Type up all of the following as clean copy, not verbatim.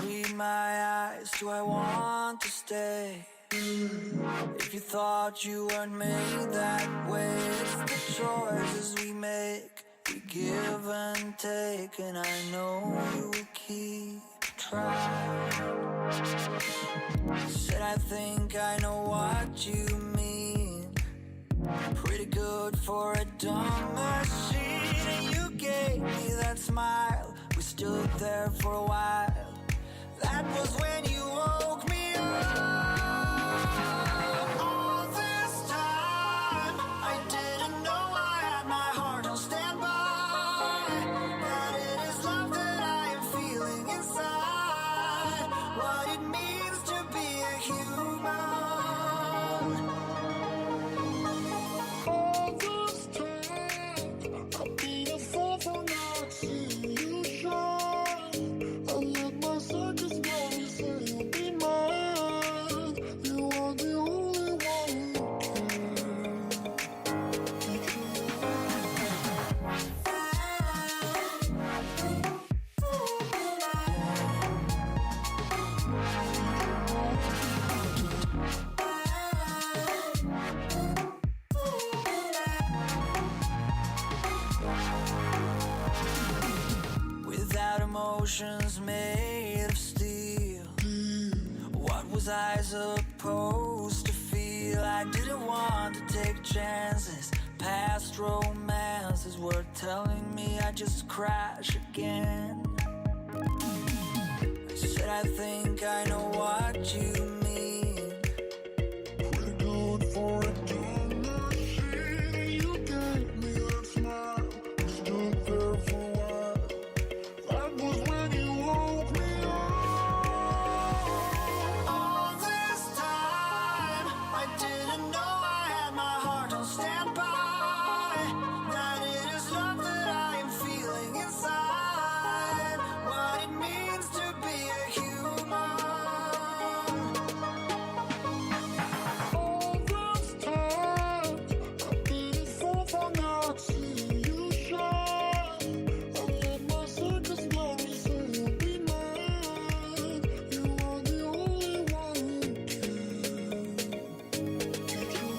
Read my eyes, do I want to stay? If you thought you weren't made that way, it's the choices we make. We give and take, and I know you will keep trying. Said I think I know what you mean. Pretty good for a dumb machine. And you gave me that smile. We stood there for a while. That was when you woke me up. All this time I didn't know I had my heart on standby. That it is love that I am feeling inside. What it means to be a human. All this time I've been a fool for not seeing you shine. I let my circus money say you'll be mine. You are the only one without emotions made of steel. What was I supposed to feel? I didn't want to take chances. Past romances were telling me I'd just crash again. I said I think I know what you mean. Pretty good for a dumb machine. You gave me that smile. I stood there for a while. That was when you woke me up. All this time I didn't know I had my heart on standby. That it is love that I am feeling inside. What it means to be a human. All this time I've been a fool for not seeing you shine. I let my circus glory say you'll be mine. You are the only one who can get you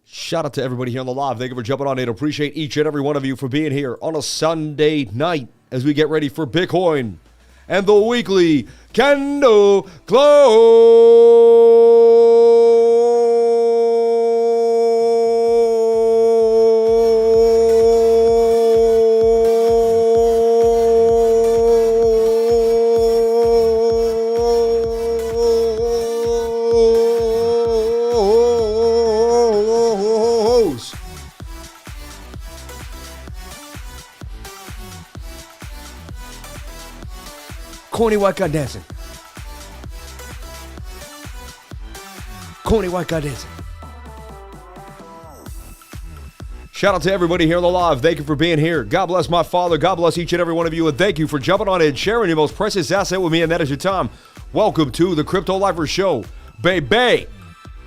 Shout out to everybody here on the live. Thank you for jumping on in. Appreciate each and every one of you for being here on a Sunday night as we get ready for Bitcoin and the weekly candle close. Corny white guy dancing. Corny white guy dancing. Shout out to everybody here on the live. Thank you for being here. God bless my father. God bless each and every one of you. And thank you for jumping on in, sharing your most precious asset with me, and that is your time. Welcome to the Crypto Lifer Show. Baby,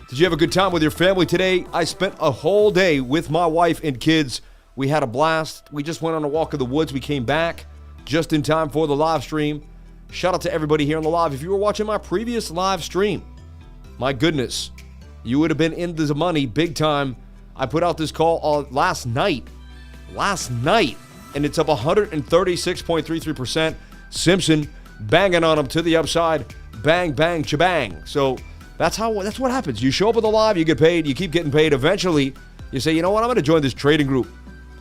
did you have a good time with your family today? I spent a whole day with my wife and kids. We had a blast. We just went on a walk in the woods. We came back just in time for the live stream. Shout out to everybody here on the live. If you were watching my previous live stream, my goodness, you would have been in the money big time. I put out this call last night, and it's up 136.33%. Simpson banging on them to the upside, bang, bang, shabang. So that's what happens. You show up on the live, you get paid, you keep getting paid. Eventually, you say, you know what, I'm going to join this trading group.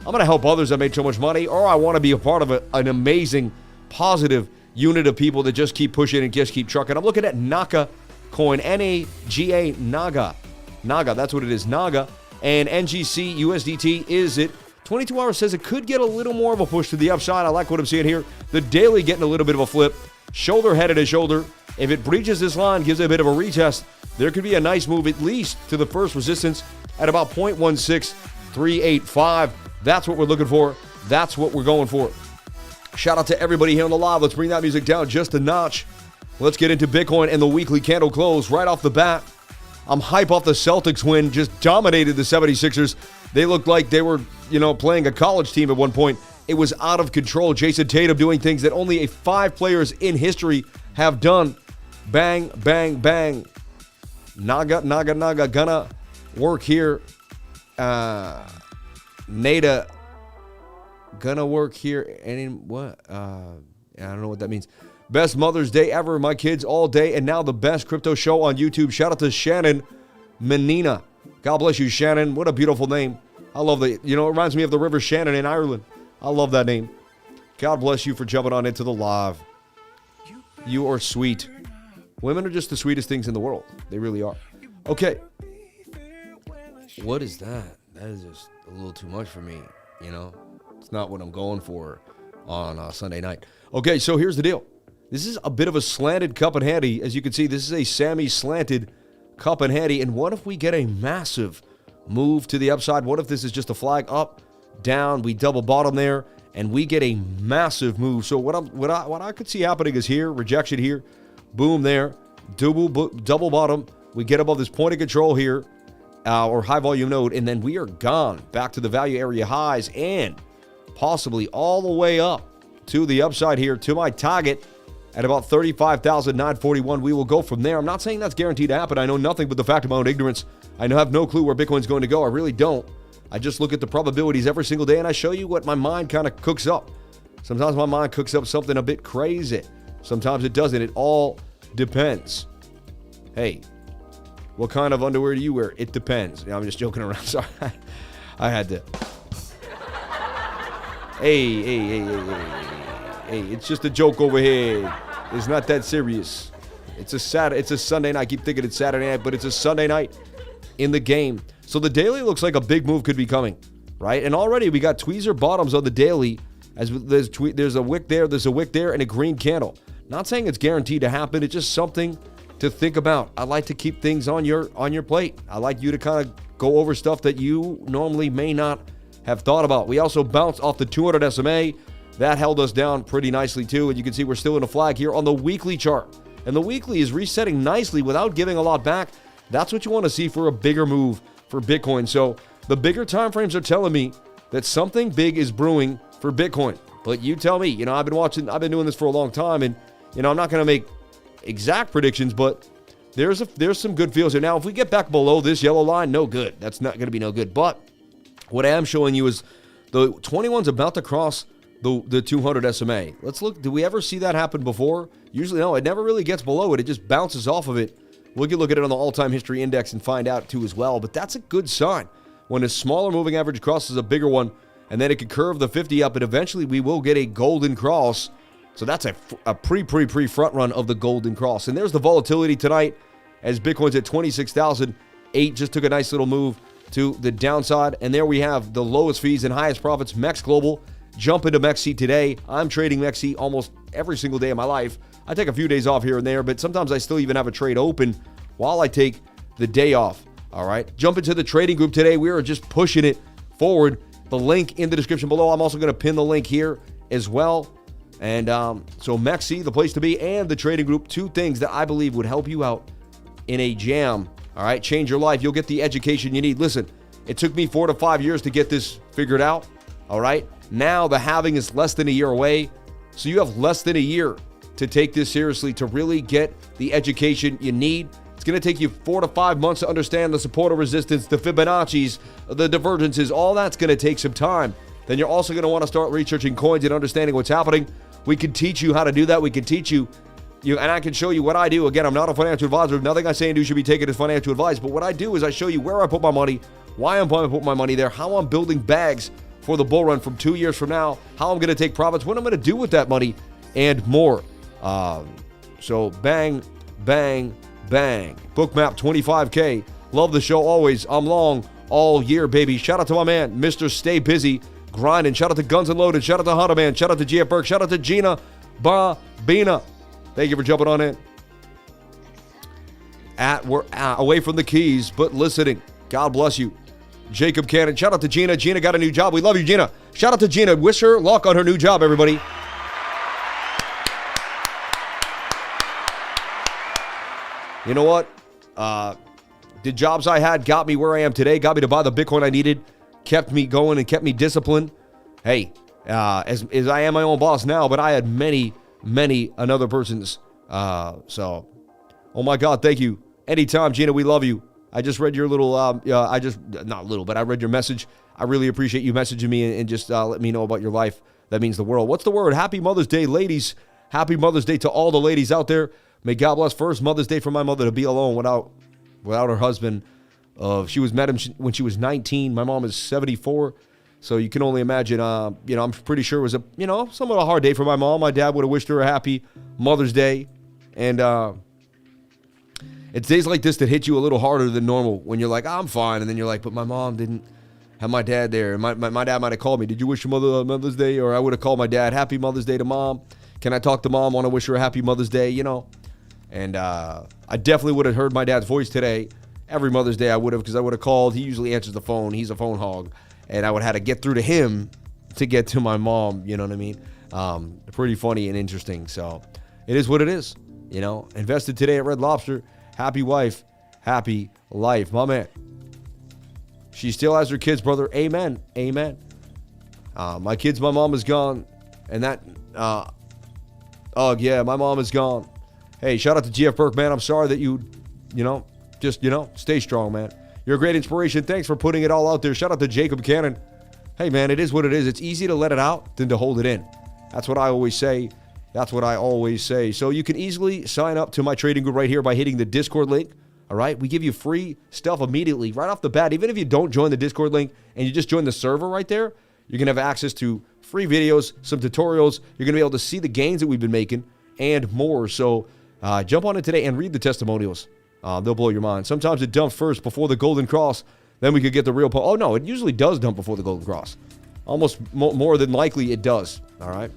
I'm going to help others that made so much money, or I want to be a part of an amazing, positive unit of people that just keep pushing and just keep trucking. I'm looking at Naga coin, N-A-G-A, Naga. Naga, that's what it is, Naga. And NGC USDT is it. 22 hours says it could get a little more of a push to the upside. I like what I'm seeing here. The daily getting a little bit of a flip. Shoulder headed to shoulder. If it breaches this line, gives it a bit of a retest, there could be a nice move at least to the first resistance at about 0.16385. That's what we're looking for. That's what we're going for. Shout out to everybody here on the live. Let's bring that music down just a notch. Let's get into Bitcoin and the weekly candle close right off the bat. I'm hype off the Celtics win, just dominated the 76ers. They looked like they were, playing a college team at one point. It was out of control. Jason Tatum doing things that only 5 players in history have done. Bang, bang, bang. Naga, gonna work here. Nada, gonna work here. And what? I don't know what that means. Best Mother's Day ever. My kids all day. And now the best crypto show on YouTube. Shout out to Shannon Menina. God bless you, Shannon. What a beautiful name. I love it reminds me of the River Shannon in Ireland. I love that name. God bless you for jumping on into the live. You are sweet. Women are just the sweetest things in the world. They really are. Okay. What is that? That is just a little too much for me, It's not what I'm going for on Sunday night. Okay, so here's the deal. This is a bit of a slanted cup and handy. As you can see, this is a Sammy slanted cup and handy. And what if we get a massive move to the upside? What if this is just a flag up, down, we double bottom there, and we get a massive move? So what I could see happening is here, rejection here, boom there, double bottom. We get above this point of control here, or high volume node, and then we are gone back to the value area highs and possibly all the way up to the upside here to my target at about 35,941. We will go from there. I'm not saying that's guaranteed to happen. I know nothing but the fact of my own ignorance. I have no clue where Bitcoin's going to go. I really don't. I just look at the probabilities every single day and I show you what my mind kind of cooks up. Sometimes my mind cooks up something a bit crazy. Sometimes it doesn't. It all depends. Hey, what kind of underwear do you wear? It depends. I'm just joking around. Sorry. I had to. Hey, it's just a joke over here. It's not that serious. It's a Sunday night. I keep thinking it's Saturday night, but it's a Sunday night in the game. So the daily looks like a big move could be coming, right? And already we got tweezer bottoms on the daily. As there's a wick there, and a green candle. Not saying it's guaranteed to happen. It's just something to think about. I like to keep things on your plate. I like you to kind of go over stuff that you normally may not have thought about. We also bounced off the 200 SMA. That held us down pretty nicely too. And you can see we're still in a flag here on the weekly chart. And the weekly is resetting nicely without giving a lot back. That's what you want to see for a bigger move for Bitcoin. So the bigger time frames are telling me that something big is brewing for Bitcoin. But you tell me. I've been doing this for a long time, and I'm not going to make exact predictions, but there's some good feels here. Now, if we get back below this yellow line, no good. That's not going to be no good. But what I am showing you is the 21's about to cross the 200 SMA. Let's look. Do we ever see that happen before? Usually, no. It never really gets below it. It just bounces off of it. We can look at it on the all-time history index and find out too as well. But that's a good sign. When a smaller moving average crosses a bigger one, and then it could curve the 50 up, and eventually we will get a golden cross. So that's a pre front run of the golden cross. And there's the volatility tonight as Bitcoin's at 26,008. Just took a nice little move to the downside. And there we have the lowest fees and highest profits. MEX Global. Jump into MEXC today. I'm trading MEXC almost every single day of my life. I take a few days off here and there, but sometimes I still even have a trade open while I take the day off. All right. Jump into the trading group today. We are just pushing it forward. The link in the description below. I'm also going to pin the link here as well. And so MEXC, the place to be, and the trading group, 2 things that I believe would help you out in a jam. All right, change your life. You'll get the education you need. Listen, it took me 4 to 5 years to get this figured out. All right, now the halving is less than a year away. So you have less than a year to take this seriously, to really get the education you need. It's going to take you 4 to 5 months to understand the support of resistance, the Fibonacci's, the divergences. All that's going to take some time. Then you're also going to want to start researching coins and understanding what's happening. We can teach you how to do that. We can teach you, and I can show you what I do. Again, I'm not a financial advisor. Nothing I say and do should be taken as financial advice. But what I do is I show you where I put my money, why I'm going to put my money there, how I'm building bags for the bull run from 2 years from now, how I'm going to take profits, what I'm going to do with that money, and more. So bang, bang, bang. Bookmap 25K. Love the show always. I'm long all year, baby. Shout out to my man, Mr. Stay Busy Grinding. Shout out to Guns and Loaded. Shout out to Honda Man. Shout out to GF Burke. Shout out to Gina Barbina. Thank you for jumping on in. We're away from the keys, but listening. God bless you. Jacob Cannon. Shout out to Gina. Gina got a new job. We love you, Gina. Shout out to Gina. Wish her luck on her new job, everybody. You know what? The jobs I had got me where I am today, got me to buy the Bitcoin I needed, kept me going and kept me disciplined. Hey, as I am my own boss now, but I had many another person's. So, oh my God, thank you. Anytime, Gina, we love you. I just read your little, I read your message. I really appreciate you messaging me and just let me know about your life. That means the world. What's the word? Happy Mother's Day, ladies. Happy Mother's Day to all the ladies out there. May God bless. First Mother's Day for my mother to be alone without her husband. She was met him when she was 19. My mom is 74. So you can only imagine, I'm pretty sure it was somewhat a hard day for my mom. My dad would have wished her a happy Mother's Day. And it's days like this that hit you a little harder than normal when you're like, I'm fine. And then you're like, but my mom didn't have my dad there. And my dad might have called me. Did you wish your mother Mother's Day? Or I would have called my dad, Happy Mother's Day to Mom. Can I talk to Mom? Want to wish her a happy Mother's Day, And I definitely would have heard my dad's voice today. Every Mother's Day I would have, because I would have called. He usually answers the phone. He's a phone hog. And I would have had to get through to him to get to my mom, you know what I mean? Pretty funny and interesting. So it is what it is, Invested today at Red Lobster. Happy wife, happy life. My man. She still has her kids, brother. Amen. Amen. My kids, my mom is gone. And that, yeah, my mom is gone. Hey, shout out to GF Burke, man. I'm sorry that you stay strong, man. You're a great inspiration. Thanks for putting it all out there. Shout out to Jacob Cannon. Hey, man, it is what it is. It's easy to let it out than to hold it in. That's what I always say. So you can easily sign up to my trading group right here by hitting the Discord link. All right? We give you free stuff immediately, right off the bat. Even if you don't join the Discord link and you just join the server right there, you're going to have access to free videos, some tutorials. You're going to be able to see the gains that we've been making and more. So jump on it today and read the testimonials. They'll blow your mind. Sometimes it dumps first before the Golden Cross. Then we could get the real... Oh, no, it usually does dump before the Golden Cross. Almost more than likely it does. All right?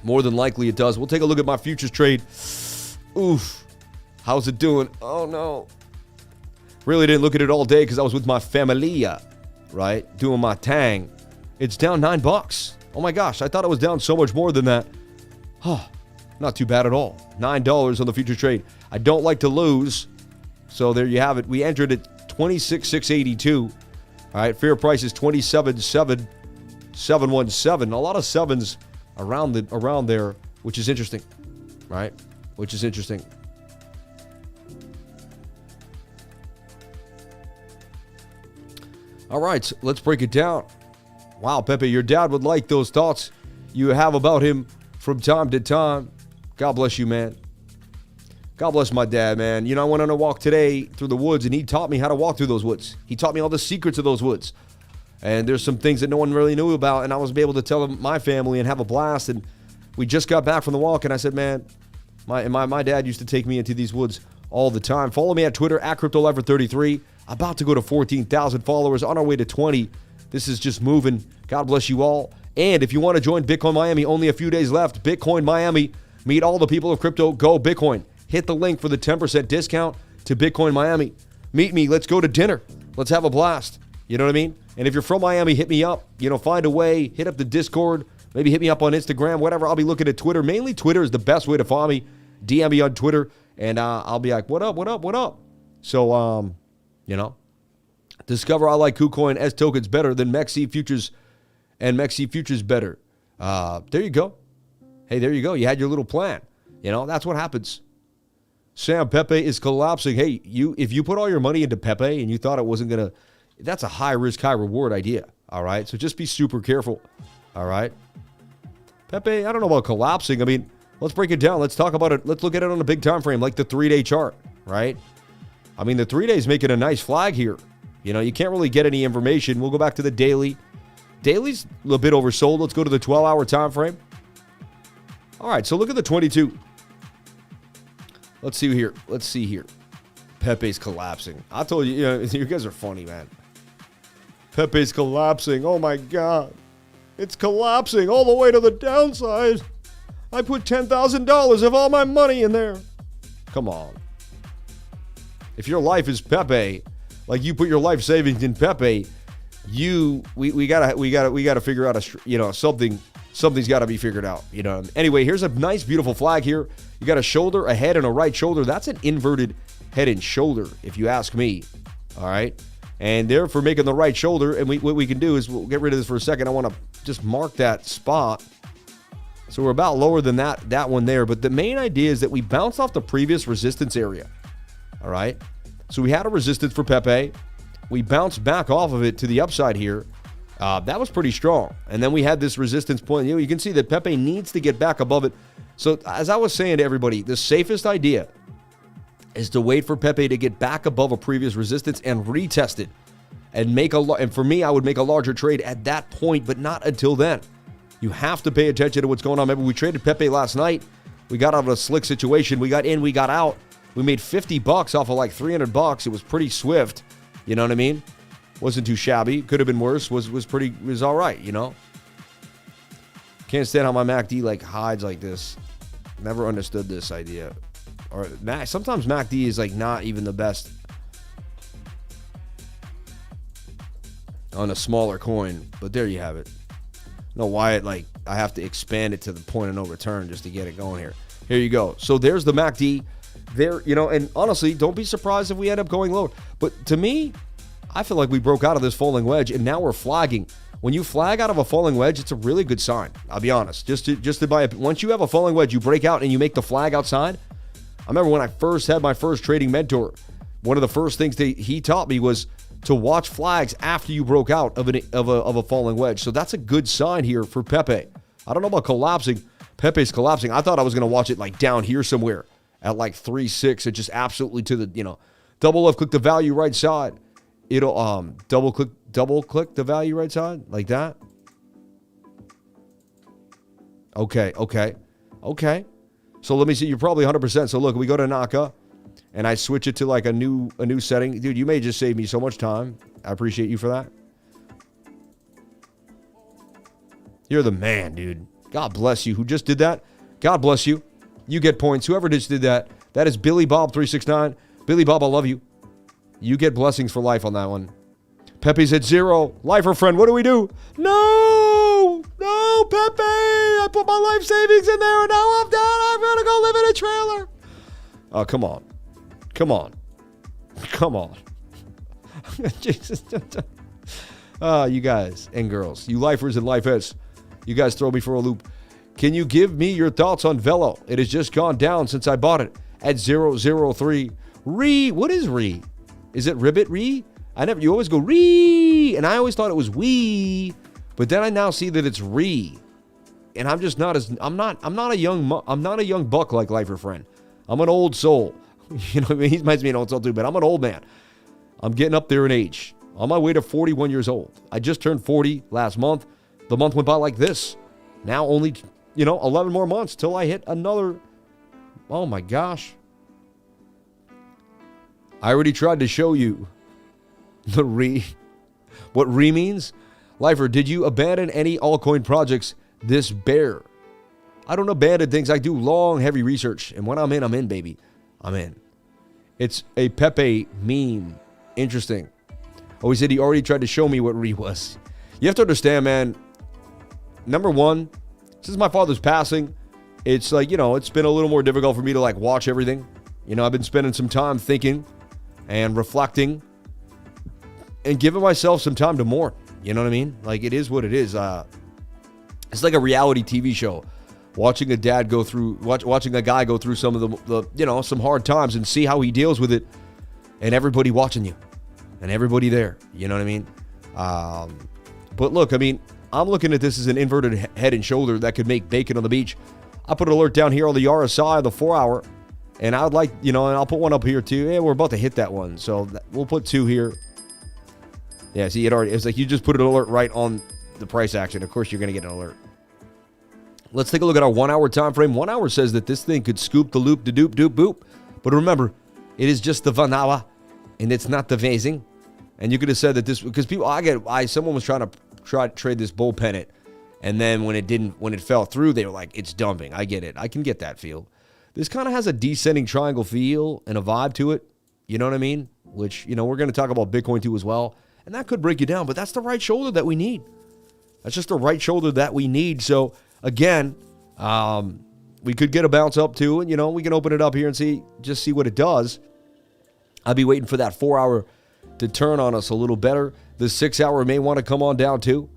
More than likely it does. We'll take a look at my futures trade. Oof. How's it doing? Oh, no. Really didn't look at it all day because I was with my familia, right? Doing my tang. It's down $9. Oh, my gosh. I thought it was down so much more than that. Oh, not too bad at all. $9 on the future trade. I don't like to lose. So there you have it. We entered at 26,682. All right. Fair price is 27,717. A lot of sevens around there, which is interesting. Right? Which is interesting. All right. Let's break it down. Wow, Pepe, your dad would like those thoughts you have about him from time to time. God bless you, man. God bless my dad, man. I went on a walk today through the woods, and he taught me how to walk through those woods. He taught me all the secrets of those woods. And there's some things that no one really knew about, and I was able to tell them, my family, and have a blast. And we just got back from the walk, and I said, man, my dad used to take me into these woods all the time. Follow me at Twitter, at CryptoLifer33. About to go to 14,000 followers, on our way to 20. This is just moving. God bless you all. And if you want to join Bitcoin Miami, only a few days left. Bitcoin Miami. Meet all the people of crypto. Go Bitcoin. Hit the link for the 10% discount to Bitcoin Miami. Meet me. Let's go to dinner. Let's have a blast. You know what I mean? And if you're from Miami, hit me up. Find a way. Hit up the Discord. Maybe hit me up on Instagram, whatever. I'll be looking at Twitter. Mainly Twitter is the best way to find me. DM me on Twitter, and I'll be like, what up, what up, what up? So, discover I like KuCoin S tokens better than MEXC futures, and MEXC futures better. There you go. Hey, there you go. You had your little plan. That's what happens. Sam, Pepe is collapsing. Hey, if you put all your money into Pepe and you thought it wasn't going to, that's a high risk, high reward idea. All right. So just be super careful. All right. Pepe, I don't know about collapsing. I mean, let's break it down. Let's talk about it. Let's look at it on a big time frame, like the 3-day chart, right? I mean, the 3 days making a nice flag here. You can't really get any information. We'll go back to the daily. Daily's a little bit oversold. Let's go to the 12-hour time frame. All right, so look at the 22. Let's see here. Let's see here. Pepe's collapsing. I told you, you guys are funny, man. Pepe's collapsing. Oh, my God. It's collapsing all the way to the downside. I put $10,000 of all my money in there. Come on. If your life is Pepe, like you put your life savings in Pepe, we gotta figure out something's got to be figured out. Anyway, here's a nice, beautiful flag here. You got a shoulder, a head, and a right shoulder. That's an inverted head and shoulder, if you ask me. All right. And therefore, making the right shoulder, and what we can do is we'll get rid of this for a second. I want to just mark that spot. So we're about lower than that one there. But the main idea is that we bounced off the previous resistance area. All right. So we had a resistance for Pepe. We bounced back off of it to the upside here. That was pretty strong. And then we had this resistance point. You can see that Pepe needs to get back above it. So as I was saying to everybody, the safest idea is to wait for Pepe to get back above a previous resistance and retest it. And for me, I would make a larger trade at that point, but not until then. You have to pay attention to what's going on. Remember, we traded Pepe last night. We got out of a slick situation. We got in, we got out. We made $50 off of like $300. It was pretty swift. You know what I mean? Wasn't too shabby. Could have been worse. Was all right, Can't stand how my MACD hides like this. Never understood this idea. Or sometimes MACD is not even the best on a smaller coin, but there you have it. No, why I have to expand it to the point of no return just to get it going here. Here you go. So there's the MACD. There, and honestly, don't be surprised if we end up going lower. But to me, I feel like we broke out of this falling wedge, and now we're flagging. When you flag out of a falling wedge, it's a really good sign. I'll be honest. Just to buy it. Once you have a falling wedge, you break out and you make the flag outside. I remember when I first had my first trading mentor, one of the first things he taught me was to watch flags after you broke out of a falling wedge. So that's a good sign here for Pepe. I don't know about collapsing. Pepe's collapsing. I thought I was going to watch it down here somewhere at 3.6. It just absolutely to the double left click the value right side. It'll double click the value right side like that. Okay. So let me see. You're probably 100%. So look, we go to Naka, and I switch it to a new setting. Dude, you may just save me so much time. I appreciate you for that. You're the man, dude. God bless you. Who just did that? God bless you. You get points. Whoever just did that. That is Billy Bob 369. Billy Bob, I love you. You get blessings for life on that one. Pepe's at 0. Lifer friend, what do we do? No, Pepe. I put my life savings in there, and now I'm done. I'm going to go live in a trailer. Oh, come on. Jesus. You guys and girls, you lifers and lifeheads, you guys throw me for a loop. Can you give me your thoughts on Velo? It has just gone down since I bought it at 003. What is Re? Is it Ribbit Re? You always go Re, and I always thought it was We, but then I now see that it's Re. And I'm just I'm not a young buck like Lifer friend. I'm an old soul. You know what I mean? He reminds me of an old soul too, but I'm an old man. I'm getting up there in age. On my way to 41 years old. I just turned 40 last month. The month went by like this. Now only, 11 more months till I hit another. Oh my gosh. I already tried to show you the Re. What Re means? Lifer, did you abandon any altcoin projects this bear? I don't abandon things. I do long, heavy research. And when I'm in, baby. I'm in. It's a Pepe meme. Interesting. Oh, he said he already tried to show me what re was. You have to understand, man. Number one, since my father's passing, it's like, you know, it's been a little more difficult for me to like watch everything. You know, I've been spending some time thinking and reflecting and giving myself some time to mourn. You know what I mean? Like, it is what it is. It's like a reality TV show. Watching a dad go through, watching a guy go through some of the, you know, some hard times and see how he deals with it, and everybody watching you and everybody there. You know what I mean? But look, I mean, I'm looking at this as an inverted head and shoulder that could make bacon on the beach. I put an alert down here on the RSI, the 4 hour, and I would like, you know, and I'll put one up here too. Yeah, we're about to hit that one, so we'll put 2 here. Yeah, see, it's like you just put an alert right on the price action. Of course, you're going to get an alert. Let's take a look at our 1 hour time frame. 1 hour says that this thing could scoop the loop, the doop, doop, boop. But remember, it is just the 1 hour, and it's not the phasing. And you could have said that this, because people, someone was trying to trade this bull pennant, and then when it fell through, they were like, it's dumping. I get it. I can get that feel. This kind of has a descending triangle feel and a vibe to it. You know what I mean? Which, you know, we're going to talk about Bitcoin too as well. And that could break you down, but that's the right shoulder that we need. That's just the right shoulder that we need. So, again, we could get a bounce up too, and, you know, we can open it up here and see what it does. I'll be waiting for that 4 hour to turn on us a little better. The 6 hour may want to come on down too.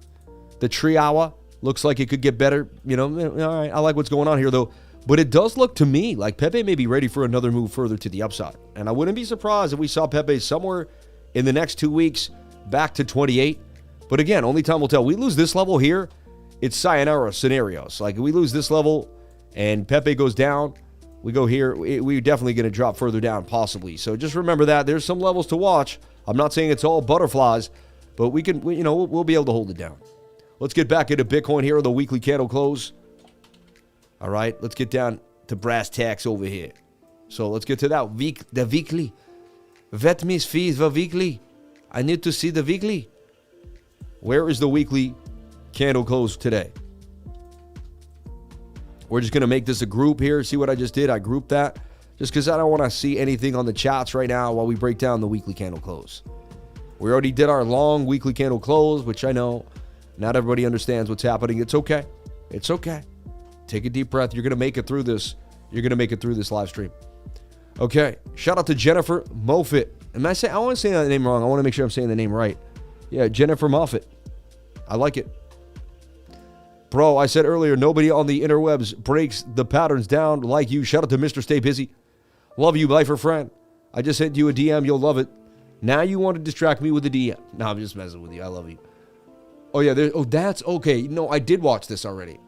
The 3 hour looks like it could get better. You know, all right, I like what's going on here though. But it does look to me like Pepe may be ready for another move further to the upside. And I wouldn't be surprised if we saw Pepe somewhere in the next 2 weeks back to 28. But again, only time will tell. We lose this level here, it's sayonara scenarios. Like, we lose this level and Pepe goes down, we go here, we're definitely going to drop further down possibly. So just remember that. There's some levels to watch. I'm not saying it's all butterflies, but we'll be able to hold it down. Let's get back into Bitcoin here, the weekly candle close. All right, let's get down to brass tacks over here. So let's get to that the weekly. Vet mis fees the weekly. I need to see the weekly. Where is the weekly candle close today? We're just going to make this a group here. See what I just did? I grouped that just because I don't want to see anything on the chats right now while we break down the weekly candle close. We already did our long weekly candle close, which I know not everybody understands what's happening. It's okay. It's okay. Take a deep breath. You're going to make it through this. You're going to make it through this live stream. Okay. Shout out to Jennifer Moffitt. I want to say that name wrong. I want to make sure I'm saying the name right. Yeah, Jennifer Moffitt. I like it. Bro, I said earlier, nobody on the interwebs breaks the patterns down like you. Shout out to Mr. Stay Busy. Love you, lifer friend. I just sent you a DM. You'll love it. Now you want to distract me with a DM. No, I'm just messing with you. I love you. Oh, yeah. That's okay. No, I did watch this already.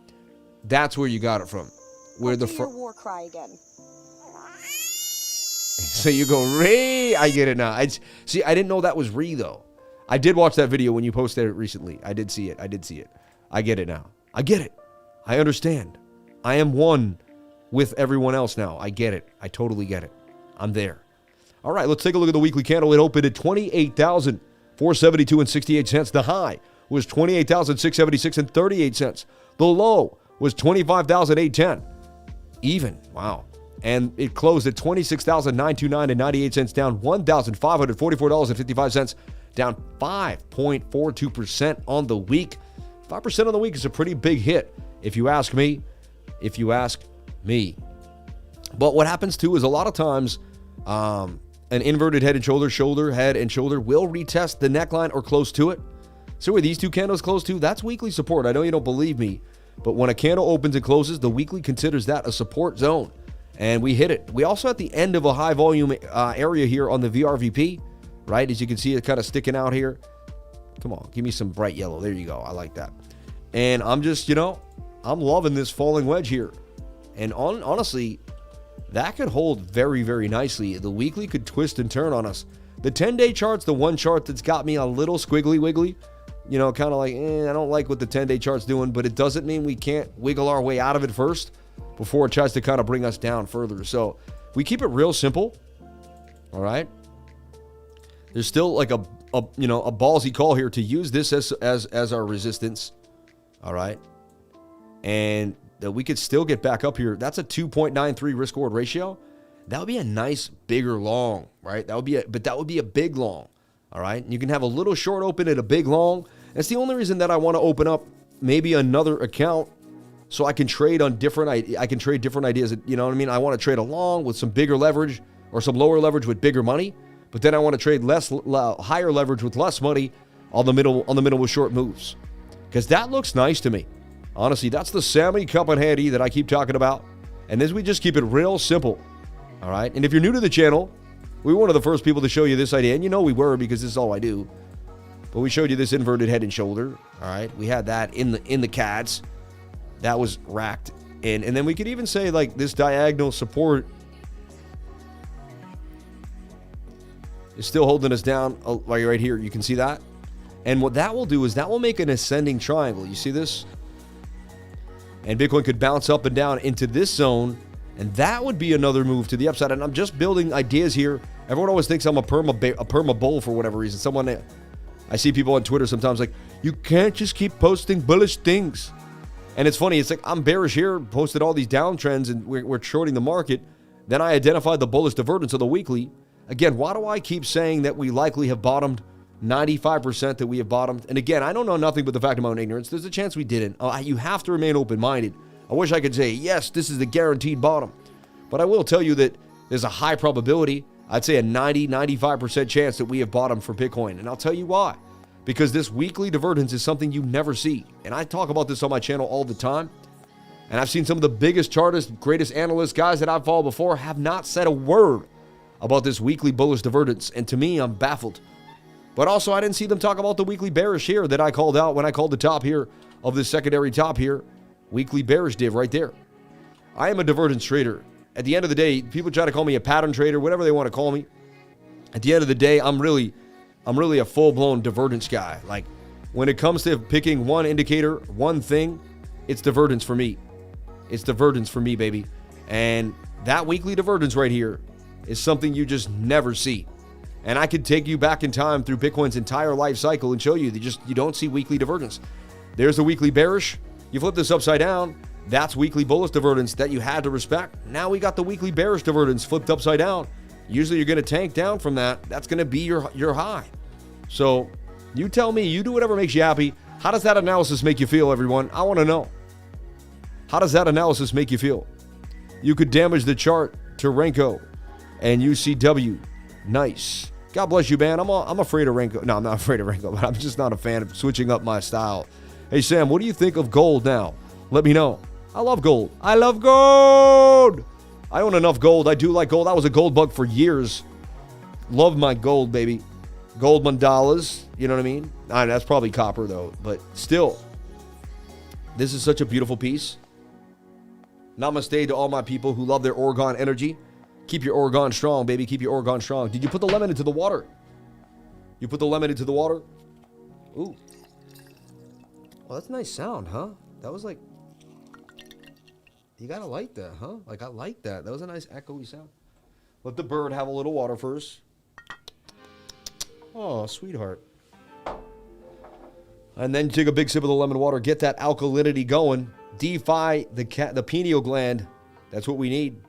That's where you got it from. Where the your war cry again. So you go, Ree. I get it now. See, I didn't know that was Ree, though. I did watch that video when you posted it recently. I did see it. I get it now. I get it. I understand. I am one with everyone else now. I get it. I totally get it. I'm there. All right, let's take a look at the weekly candle. It opened at 28,472 and 68 cents. The high was 28,676 and 38 cents. The low was 25,810. Even. Wow. And it closed at 26,929 and 98 cents, down $1,544.55, down 5.42% on the week. 5% on the week is a pretty big hit, if you ask me. But what happens too is a lot of times an inverted head and shoulder, head and shoulder will retest the neckline or close to it. So are these two candles close to? That's weekly support. I know you don't believe me, but when a candle opens and closes, the weekly considers that a support zone. And we hit it. We also at the end of a high volume area here on the VRVP, right? As you can see it kind of sticking out here. Come on, give me some bright yellow. There you go. I like that. And I'm just, I'm loving this falling wedge here. And honestly, that could hold very, very nicely. The weekly could twist and turn on us. The 10-day chart's the one chart that's got me a little squiggly wiggly. Kind of like, I don't like what the 10-day chart's doing, but it doesn't mean we can't wiggle our way out of it first before it tries to kind of bring us down further. So we keep it real simple. All right. There's still like a ballsy call here to use this as our resistance. All right. And that we could still get back up here. That's a 2.93 risk reward ratio. That would be a nice bigger long, right? That would be a big long. All right. You can have a little short open and a big long. That's the only reason that I want to open up maybe another account so I can trade on different ideas. You know what I mean? I want to trade a long with some bigger leverage or some lower leverage with bigger money. But then I want to trade higher leverage with less money on the middle with short moves. Because that looks nice to me. Honestly, that's the Sammy Cup and Handy that I keep talking about. And this, we just keep it real simple. All right. And if you're new to the channel, we were one of the first people to show you this idea. And you know we were, because this is all I do. But we showed you this inverted head and shoulder. All right. We had that in the cats. That was racked. And then we could even say like this diagonal support is still holding us down right here. You can see that. And what that will do is that will make an ascending triangle. You see this? And Bitcoin could bounce up and down into this zone. And that would be another move to the upside. And I'm just building ideas here. Everyone always thinks I'm a perma bull for whatever reason. I see people on Twitter sometimes like, you can't just keep posting bullish things. And it's funny. It's like, I'm bearish here, posted all these downtrends, and we're shorting the market. Then I identified the bullish divergence of the weekly. Again, why do I keep saying that we likely have bottomed? 95% that we have bottomed. And again, I don't know nothing but the fact of my own ignorance. There's a chance we didn't. You have to remain open-minded. I wish I could say, yes, this is the guaranteed bottom. But I will tell you that there's a high probability, I'd say a 95% chance that we have bottomed for Bitcoin. And I'll tell you why. Because this weekly divergence is something you never see. And I talk about this on my channel all the time. And I've seen some of the biggest chartists, greatest analysts, guys that I've followed before have not said a word about this weekly bullish divergence. And to me, I'm baffled. But also, I didn't see them talk about the weekly bearish here that I called out when I called the top here of this secondary top here. Weekly bearish div right there. I am a divergence trader. At the end of the day, people try to call me a pattern trader, whatever they want to call me. At the end of the day, I'm really a full-blown divergence guy. Like, when it comes to picking one indicator, one thing, it's divergence for me. It's divergence for me, baby. And that weekly divergence right here is something you just never see. And I could take you back in time through Bitcoin's entire life cycle and show you that you don't see weekly divergence. There's the weekly bearish. You flip this upside down. That's weekly bullish divergence that you had to respect. Now we got the weekly bearish divergence flipped upside down. Usually you're going to tank down from that. That's going to be your high. So you tell me, you do whatever makes you happy. How does that analysis make you feel, everyone? I want to know. How does that analysis make you feel? You could damage the chart to Renko and UCW. Nice. God bless you, man. I'm afraid of Renko. No, I'm not afraid of Renko, but I'm just not a fan of switching up my style. Hey, Sam, what do you think of gold now? Let me know. I love gold. I love gold. I own enough gold. I do like gold. I was a gold bug for years. Love my gold, baby. Gold mandalas. You know what I mean? That's probably copper, though. But still, this is such a beautiful piece. Namaste to all my people who love their Oregon energy. Keep your Oregon strong, baby. Keep your Oregon strong. Did you put the lemon into the water? You put the lemon into the water? Ooh. Well, that's a nice sound, huh? That was like... You gotta like that, huh? Like, I like that. That was a nice echoey sound. Let the bird have a little water first. Oh, sweetheart. And then take a big sip of the lemon water. Get that alkalinity going. Defy the pineal gland. That's what we need.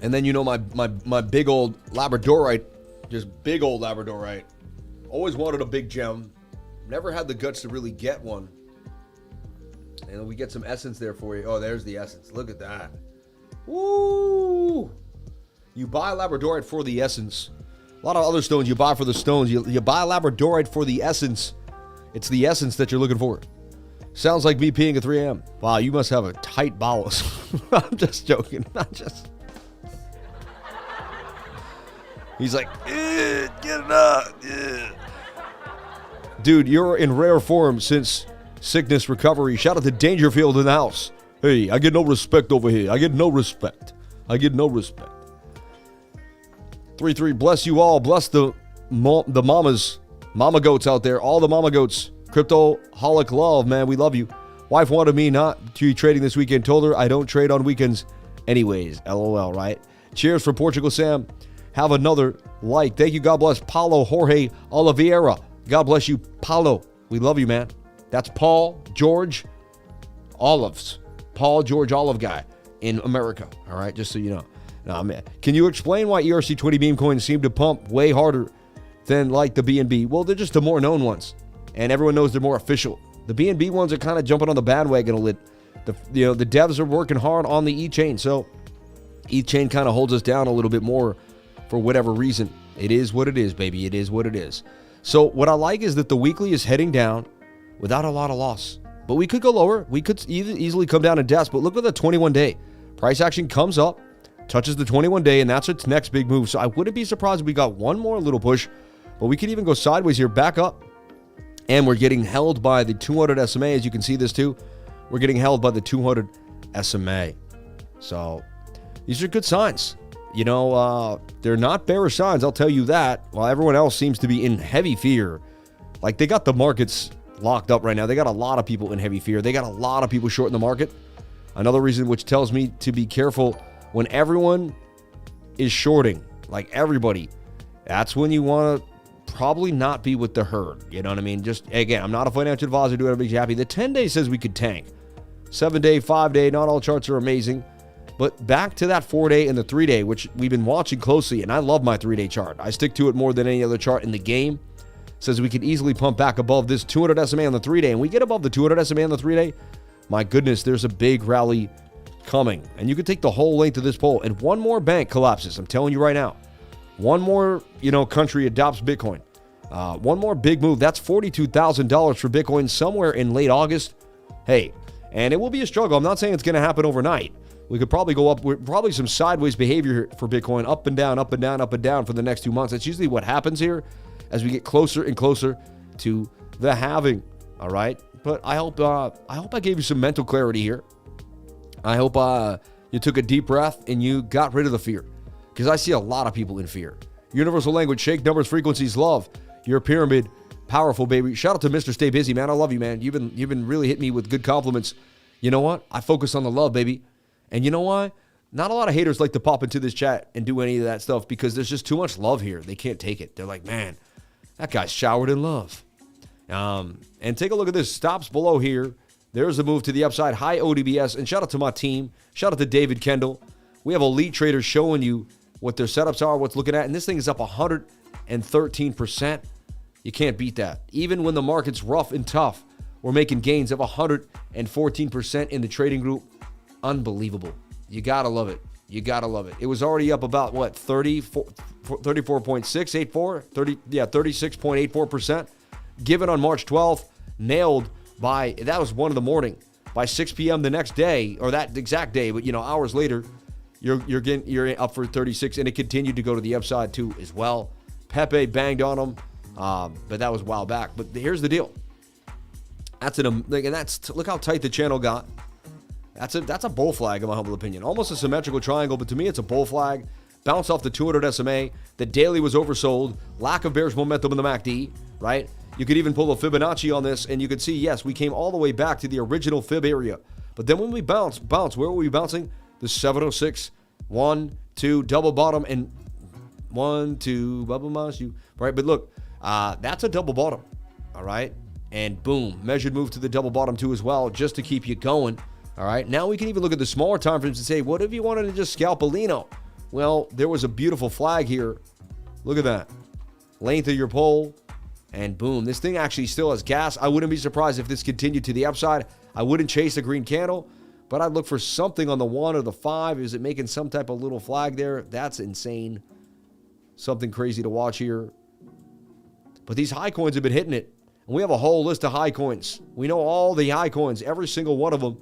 And then, you know, my big old Labradorite, just big old Labradorite. Always wanted a big gem. Never had the guts to really get one. And we get some essence there for you. Oh, there's the essence. Look at that. Woo! You buy Labradorite for the essence. A lot of other stones you buy for the stones. You buy Labradorite for the essence. It's the essence that you're looking for. Sounds like me peeing at 3 a.m. Wow, you must have a tight bowels. I'm just joking. I'm just... He's like, get it up. Dude, you're in rare form since sickness recovery. Shout out to Dangerfield in the house. Hey, I get no respect over here. I get no respect. 3-3, bless you all. Bless the mamas, mama goats out there. All the mama goats. Cryptoholic love, man. We love you. Wife wanted me not to be trading this weekend. Told her I don't trade on weekends anyways. LOL, right? Cheers for Portugal, Sam. Have another like. Thank you. God bless Paulo Jorge Oliveira. God bless you, Paulo. We love you, man. That's Paul, George, Olives. Paul George Olive guy in America. All right, just so you know. Nah, man. Can you explain why ERC20 meme coins seem to pump way harder than like the BNB? Well, they're just the more known ones, and everyone knows they're more official. The BNB ones are kind of jumping on the bandwagon a little. The devs are working hard on the E-chain, so E-chain kind of holds us down a little bit more for whatever reason. It is what it is, baby. It is what it is. So what I like is that the weekly is heading down without a lot of loss. But we could go lower. We could easily come down in deaths. But look at the 21-day. Price action comes up, touches the 21-day, and that's its next big move. So I wouldn't be surprised if we got one more little push. But we could even go sideways here, back up. And we're getting held by the 200 SMA. As you can see this too. We're getting held by the 200 SMA. So these are good signs. You know, they're not bearish signs, I'll tell you that. While everyone else seems to be in heavy fear. Like, they got the markets locked up right now. They got a lot of people in heavy fear. They got a lot of people short in the market. Another reason which tells me to be careful when everyone is shorting, like everybody, that's when you want to probably not be with the herd. You know what I mean? Just, again, I'm not a financial advisor, do everybody happy. The 10-day says we could tank. 7-day, 5-day, not all charts are amazing. But back to that 4-day and the 3-day, which we've been watching closely, and I love my 3-day chart. I stick to it more than any other chart in the game. Says we could easily pump back above this 200 SMA on the 3-day, and we get above the 200 SMA on the 3-day, my goodness, there's a big rally coming. And you could take the whole length of this pole, and one more bank collapses. I'm telling you right now. One more, country adopts Bitcoin. One more big move. That's $42,000 for Bitcoin somewhere in late August. Hey, and it will be a struggle. I'm not saying it's going to happen overnight. We could probably go up. Probably some sideways behavior for Bitcoin, up and down, up and down, up and down for the next 2 months. That's usually what happens here as we get closer and closer to the halving. All right, but I hope I gave you some mental clarity here. I hope you took a deep breath and you got rid of the fear, because I see a lot of people in fear. Universal language, shake numbers, frequencies, love. Your pyramid, powerful, baby. Shout out to Mr. Stay Busy, man. I love you, man. You've been really hitting me with good compliments. You know what? I focus on the love, baby. And you know why? Not a lot of haters like to pop into this chat and do any of that stuff because there's just too much love here. They can't take it. They're like, man, that guy's showered in love. And take a look at this. Stops below here. There's a move to the upside. HIODBS. And shout out to my team. Shout out to David Kendall. We have elite traders showing you what their setups are, what's looking at. And this thing is up 113%. You can't beat that. Even when the market's rough and tough, we're making gains of 114% in the trading group. Unbelievable. You gotta love it. You gotta love it. It was already up about what, 36.84%. Given on March 12th, nailed by, that was 1 in the morning. By 6 p.m. the next day, or that exact day, but hours later, you're up for 36, and it continued to go to the upside too as well. PEPE banged on them, but that was a while back. But here's the deal. Look how tight the channel got. That's a bull flag in my humble opinion. Almost a symmetrical triangle, but to me it's a bull flag. Bounced off the 200 SMA. The daily was oversold. Lack of bearish momentum in the MACD, right? You could even pull a Fibonacci on this, and you could see, yes, we came all the way back to the original fib area. But then when we bounce, where were we bouncing? The 706, 1, 2, double bottom, and 1, 2, bubble mouse, right? But look, that's a double bottom, all right? And boom, measured move to the double bottom too as well, just to keep you going. All right, now we can even look at the smaller time frames and say, what if you wanted to just scalp a Lino? Well, there was a beautiful flag here. Look at that. Length of your pole, and boom. This thing actually still has gas. I wouldn't be surprised if this continued to the upside. I wouldn't chase a green candle, but I'd look for something on the 1 or the 5. Is it making some type of little flag there? That's insane. Something crazy to watch here. But these high coins have been hitting it. And we have a whole list of high coins. We know all the high coins, every single one of them.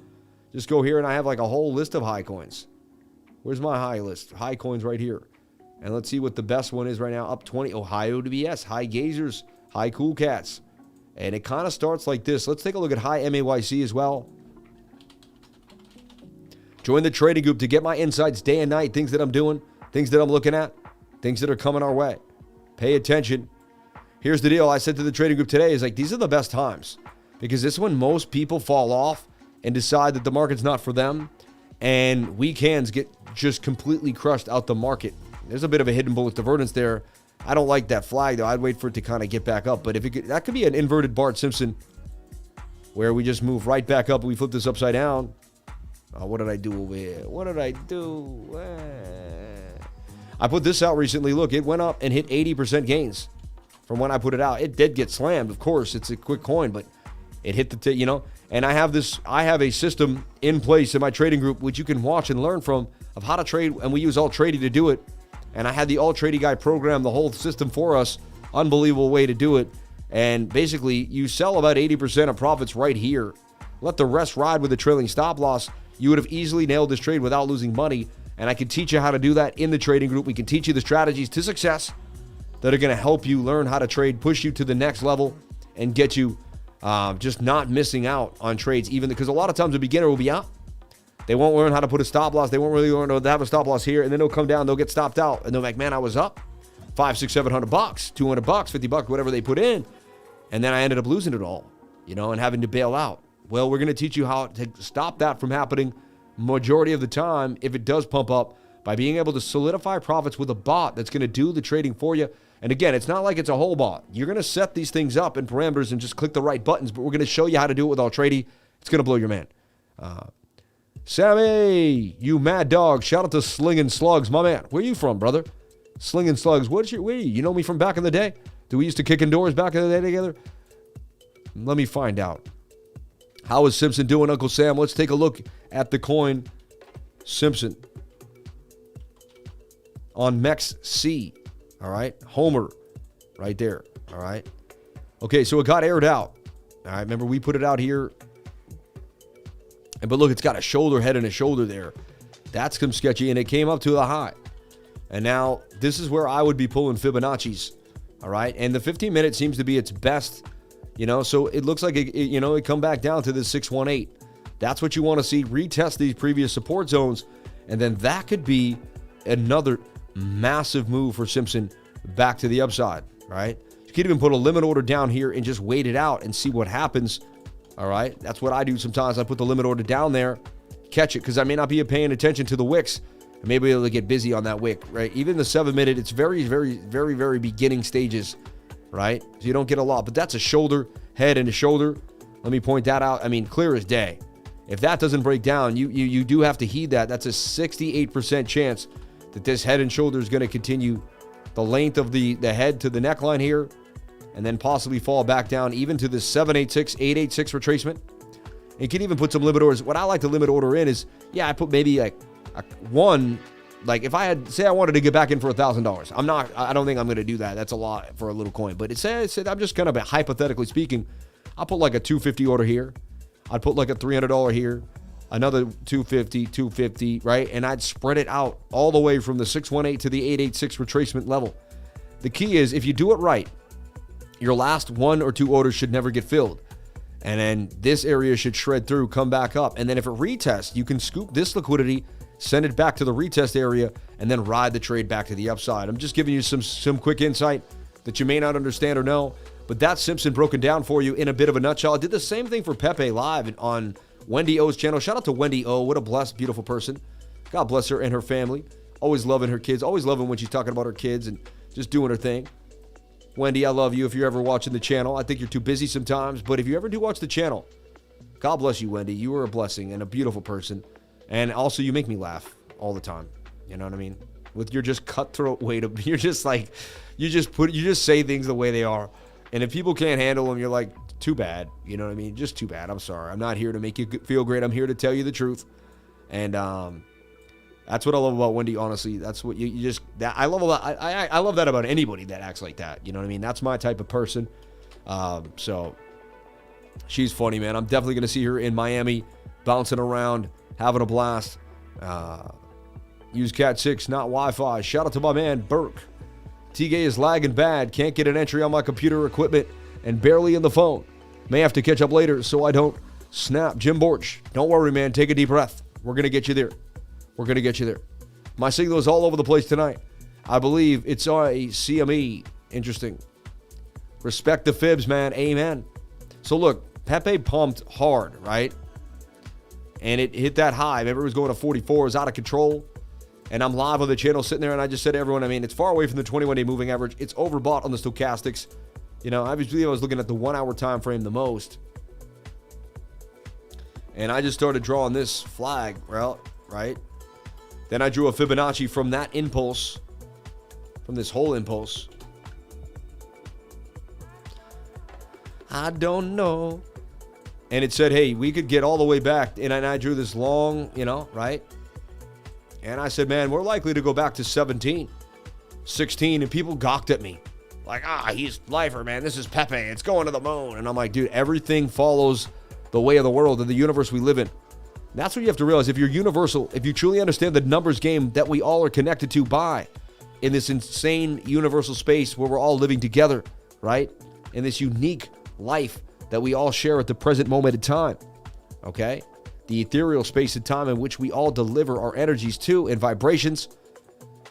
Just go here and I have like a whole list of high coins. Where's my high list? High coins right here. And let's see what the best one is right now. Up 20. Oh, HIODBS, high gazers, high cool cats. And it kind of starts like this. Let's take a look at high MAYC as well. Join the trading group to get my insights day and night. Things that I'm doing, things that I'm looking at, things that are coming our way. Pay attention. Here's the deal. I said to the trading group today is like, these are the best times. Because this is when most people fall off and decide that the market's not for them, and weak hands get just completely crushed out the market. There's a bit of a hidden bullet divergence there. I don't like that flag, though. I'd wait for it to kind of get back up, but if it could, that could be an inverted Bart Simpson, where we just move right back up and we flip this upside down. What did I do over here? What did I do? I put this out recently. Look, it went up and hit 80% gains from when I put it out. It did get slammed, of course. It's a quick coin, but it hit the, and I have a system in place in my trading group, which you can watch and learn from, of how to trade, and we use ALTRADY to do it. And I had the ALTRADY guy program the whole system for us. Unbelievable way to do it. And basically, you sell about 80% of profits right here. Let the rest ride with a trailing stop loss. You would have easily nailed this trade without losing money. And I can teach you how to do that in the trading group. We can teach you the strategies to success that are going to help you learn how to trade, push you to the next level, and get you just not missing out on trades. Even because a lot of times a beginner will be out. They won't learn how to put a stop loss. They won't really learn how to have a stop loss here. And then they'll come down, they'll get stopped out. And they're like, man, I was up $500, $600, $700, $200, $50, whatever they put in. And then I ended up losing it all, and having to bail out. Well, we're going to teach you how to stop that from happening majority of the time if it does pump up by being able to solidify profits with a bot that's going to do the trading for you. And again, it's not like it's a whole bot. You're going to set these things up in parameters and just click the right buttons, but we're going to show you how to do it with ALTRADY. It's going to blow your man. Sammy, you mad dog. Shout out to Slingin' Slugs, my man. Where you from, brother? Slingin' Slugs. Where are you? You know me from back in the day? Do we used to kick indoors back in the day together? Let me find out. How is Simpson doing, Uncle Sam? Let's take a look at the coin Simpson on MEXC. All right. Homer right there. All right. Okay, so it got aired out. All right. Remember, we put it out here. But look, it's got a shoulder, head, and a shoulder there. That's some sketchy, and it came up to the high. And now this is where I would be pulling Fibonacci's. All right. And the 15-minute seems to be its best. So it looks like it come back down to the 618. That's what you want to see. Retest these previous support zones, and then that could be another massive move for Simpson back to the upside. Right? You could even put a limit order down here and just wait it out and see what happens. All right, that's what I do sometimes. I put the limit order down there, catch it, because I may not be paying attention to the wicks. I may be able to get busy on that wick. Right? Even the 7-minute, it's very, very, very, very beginning stages. Right? So you don't get a lot, but that's a shoulder, head, and a shoulder. Let me point that out. I mean, clear as day. If that doesn't break down, you do have to heed that. That's a 68% chance that this head and shoulder is going to continue the length of the head to the neckline here, and then possibly fall back down even to the 786, 886 retracement. And you can even put some limit orders. What I like to limit order in is, I put maybe like one. Like if I had, say I wanted to get back in for $1,000, I don't think I'm going to do that. That's a lot for a little coin. But it said I'm just going to, hypothetically speaking, I'll put like a $250 order here. I'd put like a $300 here, another $250, right? And I'd spread it out all the way from the 618 to the 886 retracement level. The key is if you do it right, your last 1 or 2 orders should never get filled. And then this area should shred through, come back up. And then if it retests, you can scoop this liquidity, send it back to the retest area, and then ride the trade back to the upside. I'm just giving you some quick insight that you may not understand or know, but that's Simpson broken down for you in a bit of a nutshell. I did the same thing for PEPE live on Wendy O's channel. Shout out to Wendy O. What a blessed, beautiful person. God bless her and her family. Always loving her kids. Always loving when she's talking about her kids and just doing her thing. Wendy, I love you if you're ever watching the channel. I think you're too busy sometimes, but if you ever do watch the channel, God bless you, Wendy. You are a blessing and a beautiful person. And also, you make me laugh all the time. You know what I mean? With your just cutthroat way to, you're just like, you just say things the way they are. And if people can't handle them, you're like, too bad. You know what I mean? Just too bad. I'm sorry. I'm not here to make you feel great. I'm here to tell you the truth. And that's what I love about Wendy. Honestly, that's what you just. That I love a lot. I love that about anybody that acts like that. You know what I mean? That's my type of person. So she's funny, man. I'm definitely gonna see her in Miami, bouncing around, having a blast. Use Cat 6, not Wi-Fi. Shout out to my man Burke. T-Gay is lagging bad. Can't get an entry on my computer equipment and barely in the phone. May have to catch up later so I don't snap. Jim Borch, don't worry, man. Take a deep breath. We're going to get you there. We're going to get you there. My signal is all over the place tonight. I believe it's on a CME. Interesting. Respect the fibs, man. Amen. So look, Pepe pumped hard, right? And it hit that high. Remember, it was going to 44. It was out of control. And I'm live on the channel sitting there, and I just said to everyone, I mean, it's far away from the 21-day moving average. It's overbought on the stochastics. You know, I believe I was looking at the 1 hour time frame the most. And I just started drawing this flag, right? Then I drew a Fibonacci from that impulse, from this whole impulse. I don't know. And it said, hey, we could get all the way back. And I drew this long, right? And I said, man, we're likely to go back to 17, 16. And people gawked at me. Like, he's lifer, man. This is Pepe. It's going to the moon. And I'm like, dude, everything follows the way of the world and the universe we live in. That's what you have to realize. If you're universal, if you truly understand the numbers game that we all are connected to by in this insane universal space where we're all living together, right? In this unique life that we all share at the present moment in time, okay? The ethereal space and time in which we all deliver our energies to and vibrations.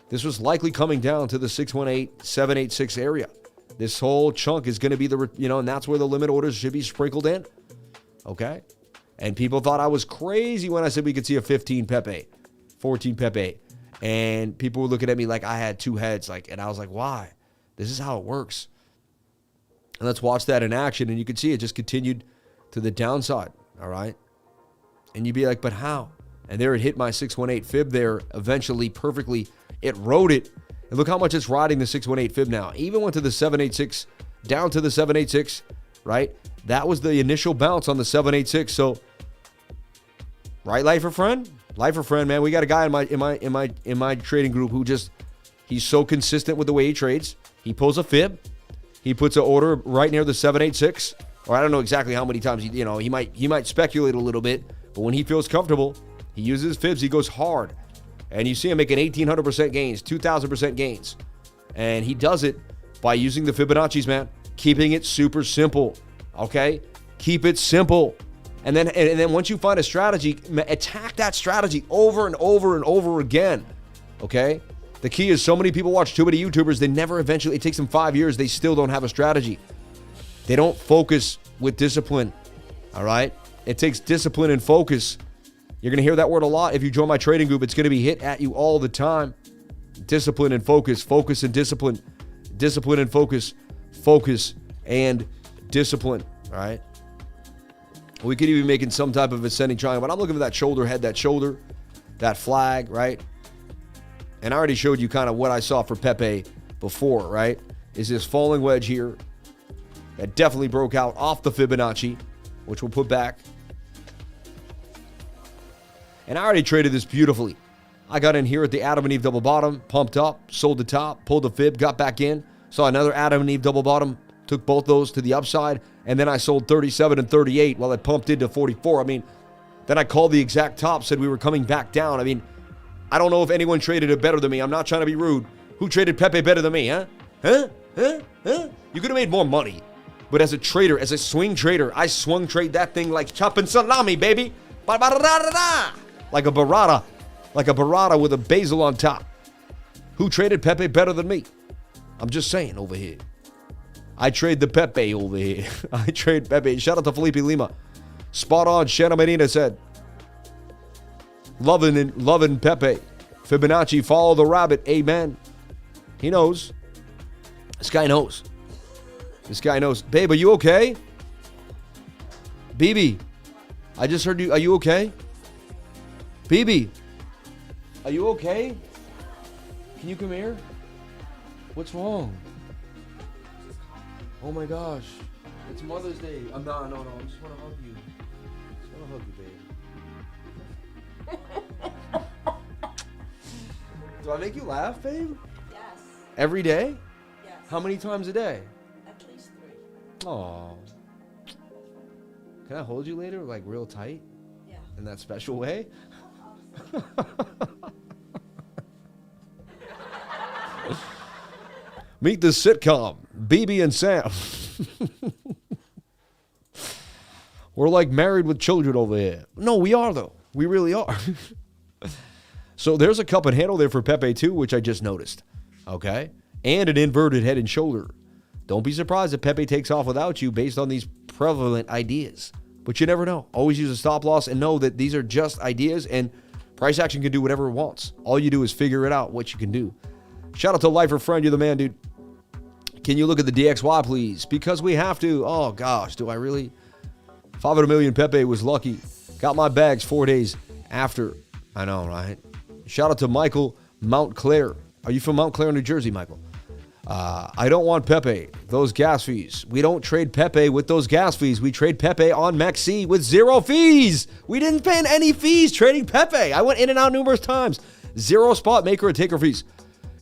This was likely coming down to the 618-786 area. This whole chunk is going to be and that's where the limit orders should be sprinkled in, okay? And people thought I was crazy when I said we could see a 15 Pepe, 14 Pepe. And people were looking at me like I had two heads, and I was like, why? This is how it works. And let's watch that in action, and you can see it just continued to the downside, all right? And you'd be like, but how? And there it hit my 618 fib there eventually perfectly. It rode it. And look how much it's riding the 618 fib now. Even went to the 786, down to the 786, right? That was the initial bounce on the 786. So, right, Lifer Friend? Lifer Friend, man, we got a guy in my trading group who he's so consistent with the way he trades. He pulls a fib. He puts an order right near the 786, or I don't know exactly how many times he might speculate a little bit, but when he feels comfortable, he uses fibs. He goes hard, and you see him making 1,800% gains, 2,000% gains, and he does it by using the Fibonacci's, man, keeping it super simple. Okay, keep it simple, and then once you find a strategy, attack that strategy over and over and over again. Okay. The key is so many people watch too many YouTubers, they never eventually, it takes them 5 years, they still don't have a strategy. They don't focus with discipline, all right? It takes discipline and focus. You're going to hear that word a lot. If you join my trading group, it's going to be hit at you all the time. Discipline and focus, focus and discipline, discipline and focus and discipline, all right? We could even be making some type of ascending triangle, but I'm looking for that shoulder head, that flag, right? And I already showed you kind of what I saw for Pepe before, right? Is this falling wedge here that definitely broke out off the Fibonacci, which we'll put back. And I already traded this beautifully. I got in here at the Adam and Eve double bottom, pumped up, sold the top, pulled the fib, got back in, saw another Adam and Eve double bottom, took both those to the upside, and then I sold 37 and 38 while it pumped into 44. Then I called the exact top, said we were coming back down. I don't know if anyone traded it better than me. I'm not trying to be rude. Who traded Pepe better than me, huh? Huh? You could have made more money. But as a trader, as a swing trader, I swung trade that thing like chopping salami, baby. Like a burrata. Like a burrata with a basil on top. Who traded Pepe better than me? I'm just saying over here. I trade the Pepe over here. I trade Pepe. Shout out to Felipe Lima. Spot on, Shanna Medina said. Loving Pepe. Fibonacci, follow the rabbit. Amen. He knows. This guy knows. Babe, are you okay? BB, I just heard you. Are you okay? BB, are you okay? Can you come here? What's wrong? Oh my gosh. It's Mother's Day. No. I just want to hug you. Do I make you laugh, babe? Yes. Every day? Yes. How many times a day? At least 3. Aw. Can I hold you later, like real tight? Yeah. In that special way? Meet the sitcom, BB and Sam. We're like married with children over here. No, we are though. We really are. So there's a cup and handle there for Pepe too, which I just noticed. Okay? And an inverted head and shoulder. Don't be surprised if Pepe takes off without you based on these prevalent ideas. But you never know. Always use a stop loss and know that these are just ideas and price action can do whatever it wants. All you do is figure it out what you can do. Shout out to Lifer Friend. You're the man, dude. Can you look at the DXY, please? Because we have to. Oh, gosh. Do I really? 5 million Pepe was lucky. Got my bags 4 days after. I know, right? Shout out to Michael Montclair. Are you from Montclair, New Jersey, Michael? I don't want PEPE, those gas fees. We don't trade PEPE with those gas fees. We trade PEPE on MEXC with 0 fees. We didn't pay any fees trading PEPE. I went in and out numerous times. 0 spot maker or taker fees.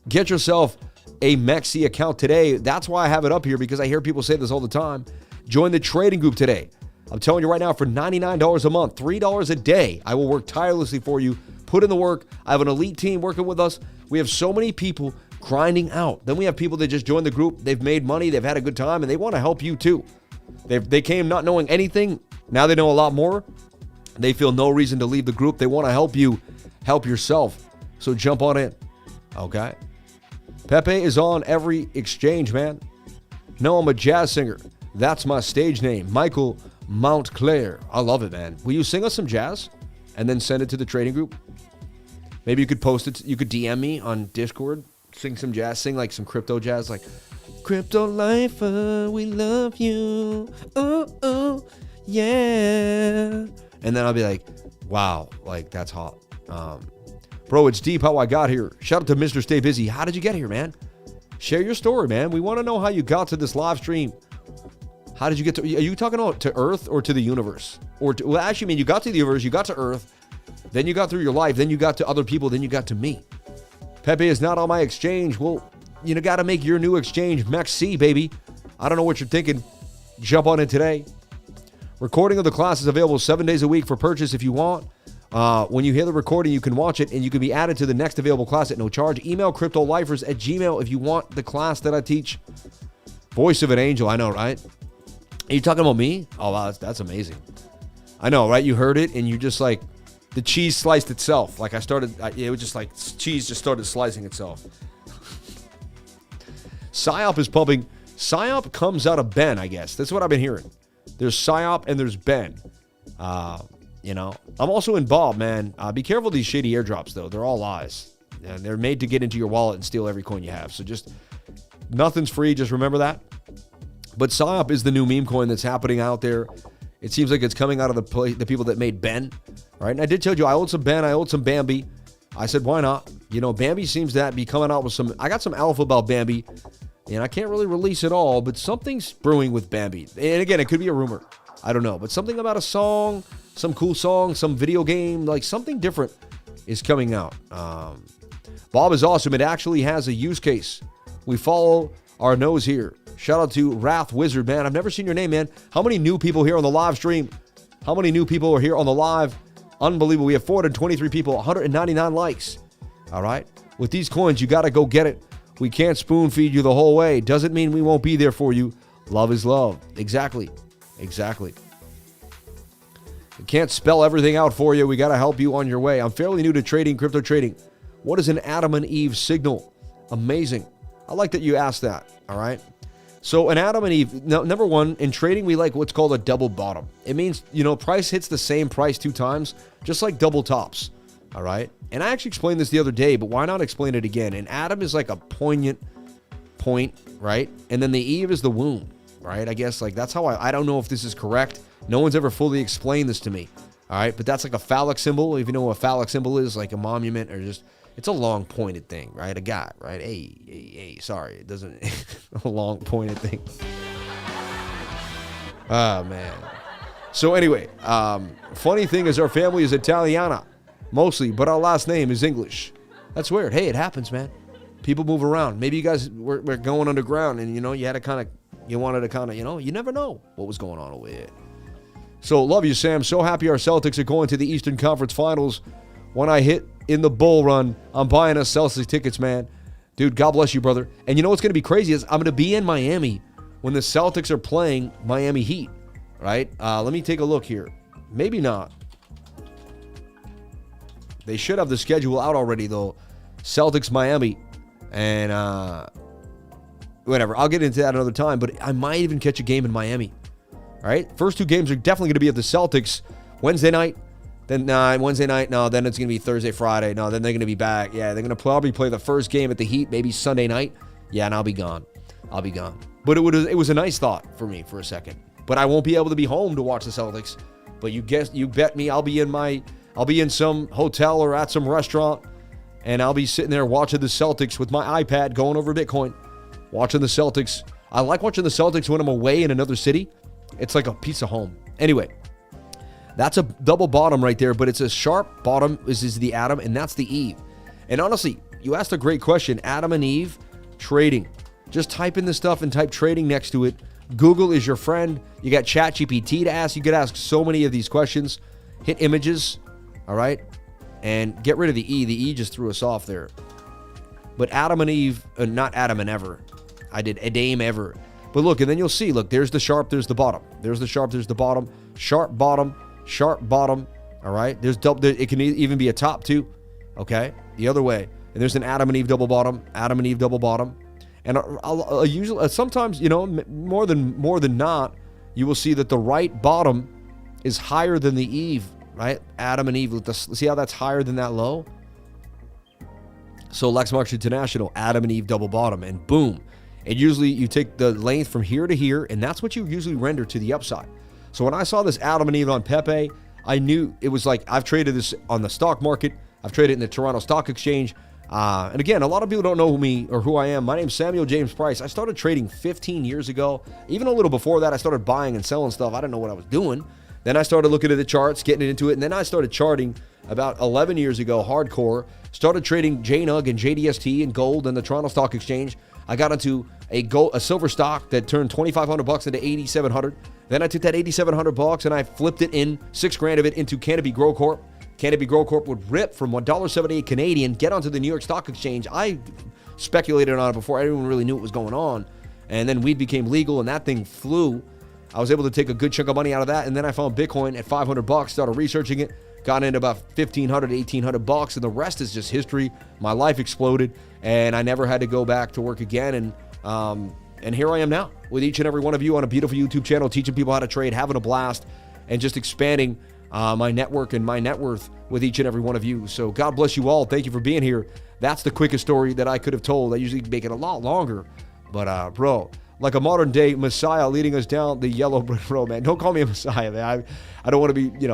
Get yourself a MEXC account today. That's why I have it up here, because I hear people say this all the time. Join the trading group today. I'm telling you right now, for $99 a month, $3 a day, I will work tirelessly for you. Put in the work. I have an elite team working with us. We have so many people grinding out. Then we have people that just join the group. They've made money. They've had a good time, and they want to help you too. They came not knowing anything. Now they know a lot more. They feel no reason to leave the group. They want to help you help yourself. So jump on in. Okay? PEPE is on every exchange, man. No, I'm a jazz singer. That's my stage name, Michael Montclair. I love it, man. Will you sing us some jazz and then send it to the trading group? Maybe you could post it. You could DM me on Discord. Sing some jazz. Sing like some crypto jazz, like Crypto Lifer, we love you. Oh, oh, yeah. And then I'll be like, wow, like that's hot. Bro, it's deep how I got here. Shout out to Mr. Stay Busy. How did you get here, man? Share your story, man. We want to know how you got to this live stream. How did you get to, are you talking about to Earth or to the universe? Or to, well, actually, I mean, you got to the universe, you got to Earth, then you got through your life, then you got to other people, then you got to me. PEPE is not on my exchange. Well, you got to make your new exchange MEXC, baby. I don't know what you're thinking. Jump on it today. Recording of the class is available 7 days a week for purchase if you want. When you hear the recording, you can watch it, and you can be added to the next available class at no charge. Email cryptolifers@gmail if you want the class that I teach. Voice of an angel. I know, right? Are you talking about me? Oh, wow, that's amazing. I know, right? You heard it, and you just like, the cheese sliced itself. Like it was just like cheese just started slicing itself. PSYOP is pumping. PSYOP comes out of Ben, I guess. That's what I've been hearing. There's PSYOP and there's Ben. You know, I'm also in Bob, man. Be careful of these shady airdrops, though. They're all lies. And they're made to get into your wallet and steal every coin you have. So just, nothing's free. Just remember that. But PSYOP is the new meme coin that's happening out there. It seems like it's coming out of the people that made Ben, right? And I did tell you I owed some Ben, I owed some Bambi. I said, why not? You know, Bambi seems to be coming out with some, I got some alpha about Bambi, and I can't really release it all, but something's brewing with Bambi. And again, it could be a rumor. I don't know. But something about a song, some cool song, some video game, like something different is coming out. Bob is awesome. It actually has a use case. We follow our nose here. Shout out to Wrath Wizard, man. I've never seen your name, man. How many new people here on the live stream? How many new people are here on the live? Unbelievable. We have 423 people, 199 likes. All right. With these coins, you got to go get it. We can't spoon feed you the whole way. Doesn't mean we won't be there for you. Love is love. Exactly. Exactly. We can't spell everything out for you. We got to help you on your way. I'm fairly new to trading, crypto trading. What is an Adam and Eve signal? Amazing. I like that you asked that. All right. So an Adam and Eve, number one, in trading, we like what's called a double bottom. It means, you know, price hits the same price 2 times, just like double tops. All right. And I actually explained this the other day, but why not explain it again? An Adam is like a poignant point, right? And then the Eve is the womb, right? I guess like that's how I don't know if this is correct. No one's ever fully explained this to me. All right. But that's like a phallic symbol. If you know what a phallic symbol is, like a monument or just, it's a long pointed thing, right? A guy, right? Hey, sorry. It doesn't, a long pointed thing. Oh, man. So anyway, funny thing is our family is Italiana, mostly, but our last name is English. That's weird. Hey, it happens, man. People move around. Maybe you guys were going underground and, you know, you wanted to kind of, you know, you never know what was going on over here. So love you, Sam. So happy our Celtics are going to the Eastern Conference Finals. When I hit in the bull run, I'm buying us Celtics tickets, man. Dude, God bless you, brother. And you know what's going to be crazy is I'm going to be in Miami when the Celtics are playing Miami Heat, right? Let me take a look here. Maybe not. They should have the schedule out already, though. Celtics, Miami. And whatever. I'll get into that another time, but I might even catch a game in Miami. All right? First 2 games are definitely going to be at the Celtics Wednesday night. Then Wednesday night, no, then it's going to be Thursday, Friday. No, then they're going to be back. Yeah, they're going to probably play the first game at the Heat, maybe Sunday night. Yeah, and I'll be gone. I'll be gone. But it was a nice thought for me for a second. But I won't be able to be home to watch the Celtics But you bet me I'll be in some hotel or at some restaurant, and I'll be sitting there watching the Celtics with my iPad going over Bitcoin, watching the Celtics. I like watching the Celtics when I'm away in another city. It's like a piece of home. Anyway, that's a double bottom right there, but it's a sharp bottom. This is the Adam, and that's the Eve. And honestly, you asked a great question. Adam and Eve, trading. Just type in this stuff and type trading next to it. Google is your friend. You got ChatGPT to ask. You could ask so many of these questions. Hit images, all right? And get rid of the E. The E just threw us off there. But Adam and Eve, not Adam and Ever. I did Adam Ever. But look, and then you'll see, look, there's the sharp, there's the bottom. There's the sharp, there's the bottom. Sharp bottom, all right? There's double, it can even be a top too, okay? The other way. And there's an Adam and Eve double bottom, Adam and Eve double bottom. And I'll usually, sometimes, more than not, you will see that the right bottom is higher than the Eve, right? Adam and Eve, see how that's higher than that low? So Lex Marks International, Adam and Eve double bottom, and boom. And usually you take the length from here to here, and that's what you usually render to the upside. So when I saw this Adam and Eve on PEPE, I knew it was like, I've traded this on the stock market. I've traded in the Toronto Stock Exchange. And again, a lot of people don't know me or who I am. My name's Samuel James Price. I started trading 15 years ago. Even a little before that, I started buying and selling stuff. I didn't know what I was doing. Then I started looking at the charts, getting into it. And then I started charting about 11 years ago, hardcore. Started trading JNUG and JDST and gold and the Toronto Stock Exchange. I got into a silver stock that turned $2,500 into $8,700. Then I took that $8,700 and I flipped it in, $6,000 of it into Canopy Grow Corp. Canopy Grow Corp would rip from $1.78 Canadian, get onto the New York Stock Exchange. I speculated on it before anyone really knew what was going on. And then weed became legal and that thing flew. I was able to take a good chunk of money out of that. And then I found Bitcoin at $500, started researching it, got into about $1,500, $1,800, and the rest is just history. My life exploded and I never had to go back to work again. And here I am now with each and every one of you on a beautiful YouTube channel, teaching people how to trade, having a blast, and just expanding my network and my net worth with each and every one of you. So God bless you all. Thank you for being here. That's the quickest story that I could have told. I usually make it a lot longer. But, bro, like a modern day Messiah leading us down the yellow brick road, man. Don't call me a Messiah, man. I don't want to be,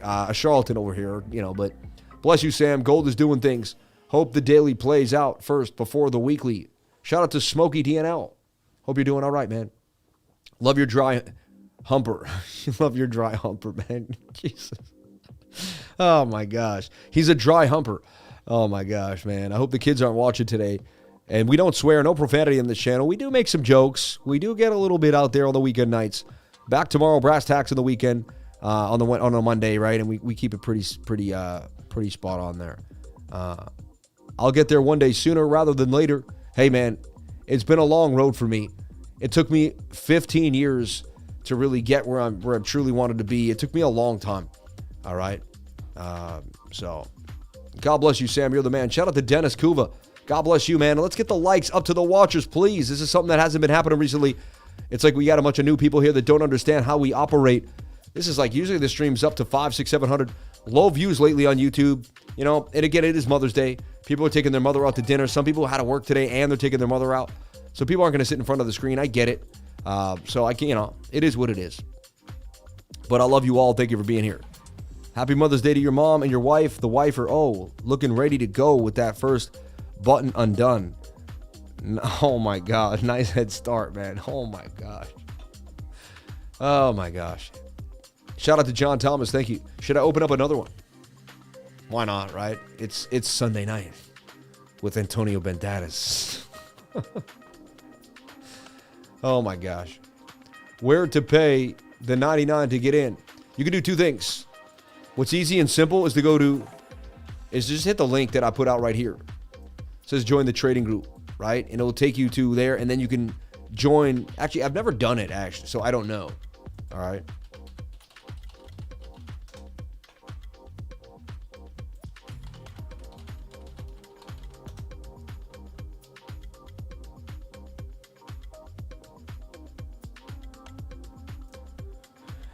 a charlatan over here, but bless you, Sam. Gold is doing things. Hope the daily plays out first before the weekly. Shout out to Smokey DNL. Hope you're doing all right, man. Love your dry humper. Love your dry humper, man. Jesus. Oh, my gosh. He's a dry humper. Oh, my gosh, man. I hope the kids aren't watching today. And we don't swear, no profanity on this channel. We do make some jokes. We do get a little bit out there on the weekend nights. Back tomorrow, brass tacks on the weekend, on a Monday, right? And we keep it pretty spot on there. I'll get there one day sooner rather than later. Hey, man, it's been a long road for me. It took me 15 years to really get where I truly wanted to be. It took me a long time. All right. So God bless you, Sam. You're the man. Shout out to Dennis Kuva. God bless you, man. Let's get the likes up to the watchers, please. This is something that hasn't been happening recently. It's like we got a bunch of new people here that don't understand how we operate. This is like usually the stream's up to 500, 600, 700. Low views lately on YouTube. And again, it is Mother's Day. People are taking their mother out to dinner. Some people had to work today and they're taking their mother out. So people aren't going to sit in front of the screen. I get it. So I can, it is what it is. But I love you all. Thank you for being here. Happy Mother's Day to your mom and your wife. The wife are, looking ready to go with that first button undone. Oh my God. Nice head start, man. Oh my gosh. Oh my gosh. Shout out to John Thomas. Thank you. Should I open up another one? Why not, right? It's Sunday night with Antonio Banderas. Oh my gosh. Where to pay the $99 to get in? You can do two things. What's easy and simple is just hit the link that I put out right here. It says join the trading group, right? And it'll take you to there, and then you can join. Actually, I've never done it, actually, so I don't know. All right.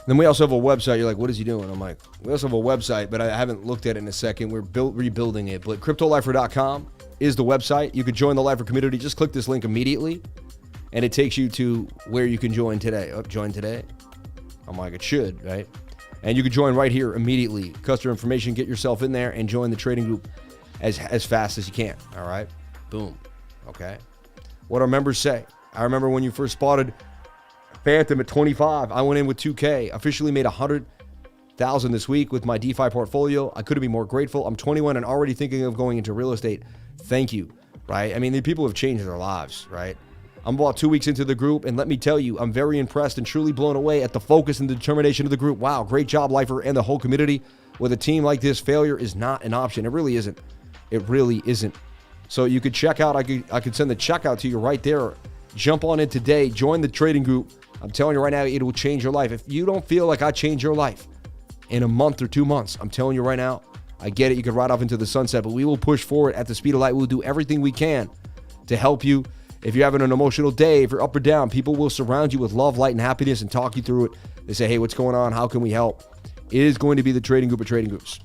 Then we also have a website. You're like, what is he doing? I'm like, we also have a website, but I haven't looked at it in a second. We're rebuilding it. But CryptoLifer.com is the website. You could join the Lifer community. Just click this link immediately, and it takes you to where you can join today. Oh, join today. I'm like, it should, right? And you can join right here immediately. Customer information, get yourself in there and join the trading group as fast as you can. All right? Boom. Okay? What our members say. I remember when you first spotted Phantom at 25, I went in with 2K. Officially made 100,000 this week with my DeFi portfolio. I couldn't be more grateful. I'm 21 and already thinking of going into real estate. Thank you. Right? I mean, the people have changed their lives, right? I'm about 2 weeks into the group, and let me tell you, I'm very impressed and truly blown away at the focus and the determination of the group. Wow, great job, Lifer, and the whole community. With a team like this, failure is not an option. It really isn't. It really isn't. So you could check out, I could send the checkout to you right there. Jump on in today. Join the trading group. I'm telling you right now, it will change your life. If you don't feel like I changed your life in a month or 2 months, I'm telling you right now, I get it. You could ride off into the sunset, but we will push forward at the speed of light. We'll do everything we can to help you. If you're having an emotional day, if you're up or down, people will surround you with love, light, and happiness and talk you through it. They say, hey, what's going on? How can we help? It is going to be the trading group of trading groups.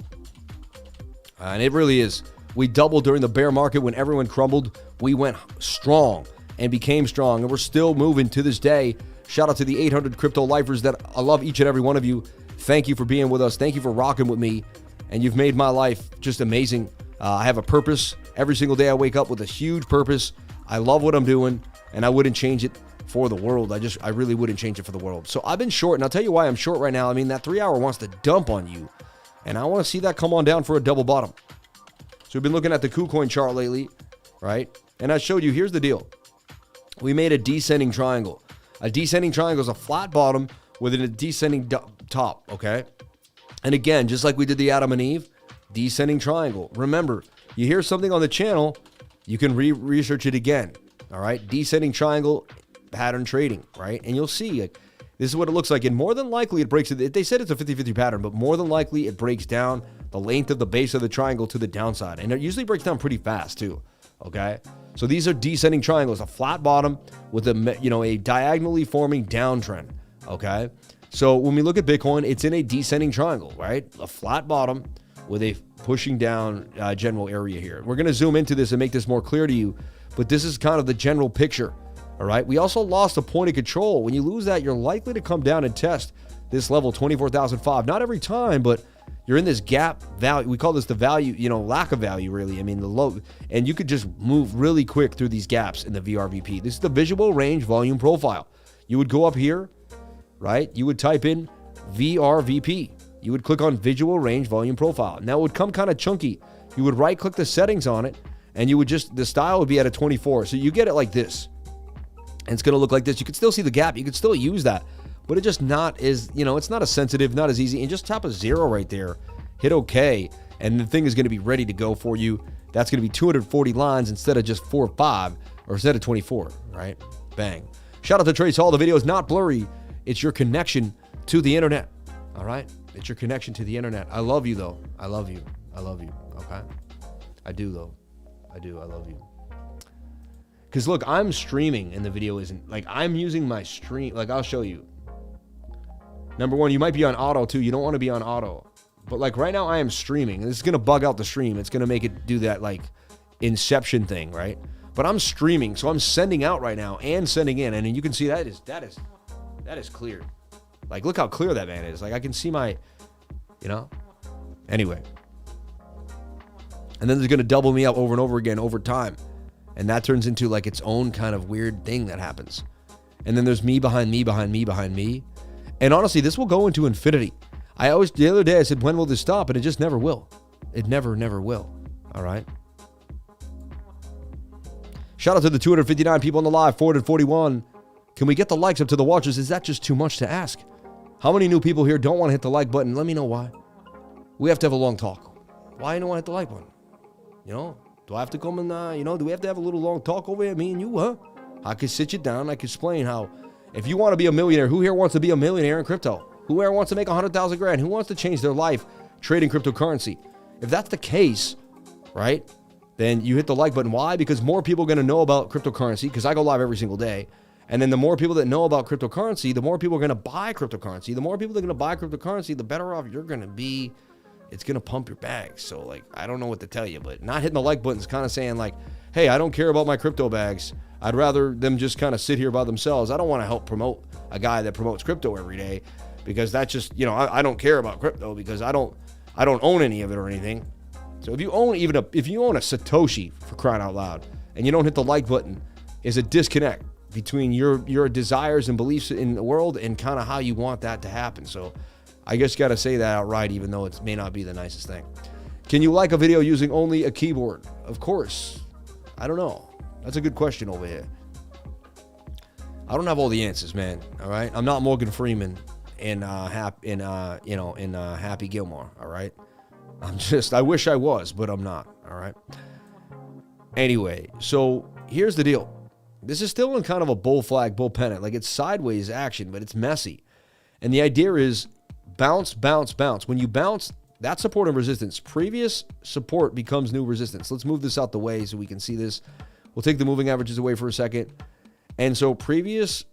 And it really is. We doubled during the bear market when everyone crumbled. We went strong and became strong, and we're still moving to this day. Shout out to the 800 crypto lifers that I love each and every one of you. Thank you for being with us. Thank you for rocking with me. And you've made my life just amazing. I have a purpose. Every single day I wake up with a huge purpose. I love what I'm doing, and I wouldn't change it for the world. I really wouldn't change it for the world. So I've been short, and I'll tell you why I'm short right now. I mean, that 3 hour wants to dump on you, and I want to see that come on down for a double bottom. So we've been looking at the KuCoin chart lately, right? And I showed you, here's the deal. We made a descending triangle. A descending triangle is a flat bottom with a descending top, okay? And again, just like we did the Adam and Eve, descending triangle. Remember, you hear something on the channel, you can research it again, all right? Descending triangle pattern trading, right? And you'll see, like, this is what it looks like. And more than likely, it breaks it. They said it's a 50-50 pattern, but more than likely, it breaks down the length of the base of the triangle to the downside. And it usually breaks down pretty fast, too, okay? So these are descending triangles, a flat bottom with a diagonally forming downtrend, okay? So when we look at Bitcoin, it's in a descending triangle, right? A flat bottom with a pushing down general area here. We're going to zoom into this and make this more clear to you, but this is kind of the general picture, all right? We also lost a point of control. When you lose that, you're likely to come down and test this level, 24,005. Not every time, but you're in this gap value. We call this the value, lack of value, really. I mean, the low, and you could just move really quick through these gaps in the VRVP. This is the visual range volume profile. You would go up here, right? You would type in VRVP. You would click on visual range volume profile. Now it would come kind of chunky. You would right click the settings on it, and you would the style would be at a 24. So you get it like this. And it's going to look like this. You can still see the gap. You can still use that. But it just not as, it's not as sensitive, not as easy. And just tap a 0 right there. Hit OK. And the thing is going to be ready to go for you. That's going to be 240 lines instead of just 4 or 5. Or instead of 24, right? Bang. Shout out to Trace Hall. The video is not blurry. It's your connection to the internet. All right? It's your connection to the internet. I love you, though. I love you. I love you. Okay? I do, though. I do. I love you. Because, look, I'm streaming and the video isn't. Like, I'm using my stream. Like, I'll show you. Number one, you might be on auto, too. You don't want to be on auto. But, like, right now I am streaming. And this is going to bug out the stream. It's going to make it do that, like, inception thing, right? But I'm streaming, so I'm sending out right now and sending in. And you can see that is clear. Like, look how clear that man is. Like, I can see my, Anyway. And then it's going to double me up over and over again over time. And that turns into, like, its own kind of weird thing that happens. And then there's me behind me, behind me, behind me. And honestly, this will go into infinity. The other day I said, when will this stop? And it just never will. It never will. All right. Shout out to the 259 people on the live, 441. Can we get the likes up to the watchers? Is that just too much to ask? How many new people here don't want to hit the like button? Let me know why. We have to have a long talk. Why you don't want to hit the like button? Do I have to come and, do we have to have a little long talk over here, me and you, huh? I could sit you down. I could explain how, if you want to be a millionaire, who here wants to be a millionaire in crypto? Who here wants to make 100,000 grand? Who wants to change their life trading cryptocurrency? If that's the case, right, then you hit the like button. Why? Because more people are going to know about cryptocurrency, because I go live every single day. And then the more people that know about cryptocurrency, the more people are going to buy cryptocurrency. The more people that are going to buy cryptocurrency, the better off you're going to be. It's going to pump your bags. So, like, I don't know what to tell you, but not hitting the like button is kind of saying, like, hey, I don't care about my crypto bags. I'd rather them just kind of sit here by themselves. I don't want to help promote a guy that promotes crypto every day. because that's just, you know, I don't care about crypto because I don't own any of it or anything. So if you own if you own a Satoshi, for crying out loud, and you don't hit the like button, is a disconnect between your desires and beliefs in the world and kind of how you want that to happen. So I guess you got to say that outright, even though it may not be the nicest thing. Can you like a video using only a keyboard? Of course. I don't know. That's a good question over here. I don't have all the answers, man. All right, I'm not Morgan Freeman in Happy Gilmore. All right, I wish I was, but I'm not. All right. Anyway, so here's the deal. This is still in kind of a bull pennant. Like, it's sideways action, but it's messy. And the idea is bounce, bounce, bounce. When you bounce, that's support and resistance. Previous support becomes new resistance. Let's move this out the way so we can see this. We'll take the moving averages away for a second. And so previous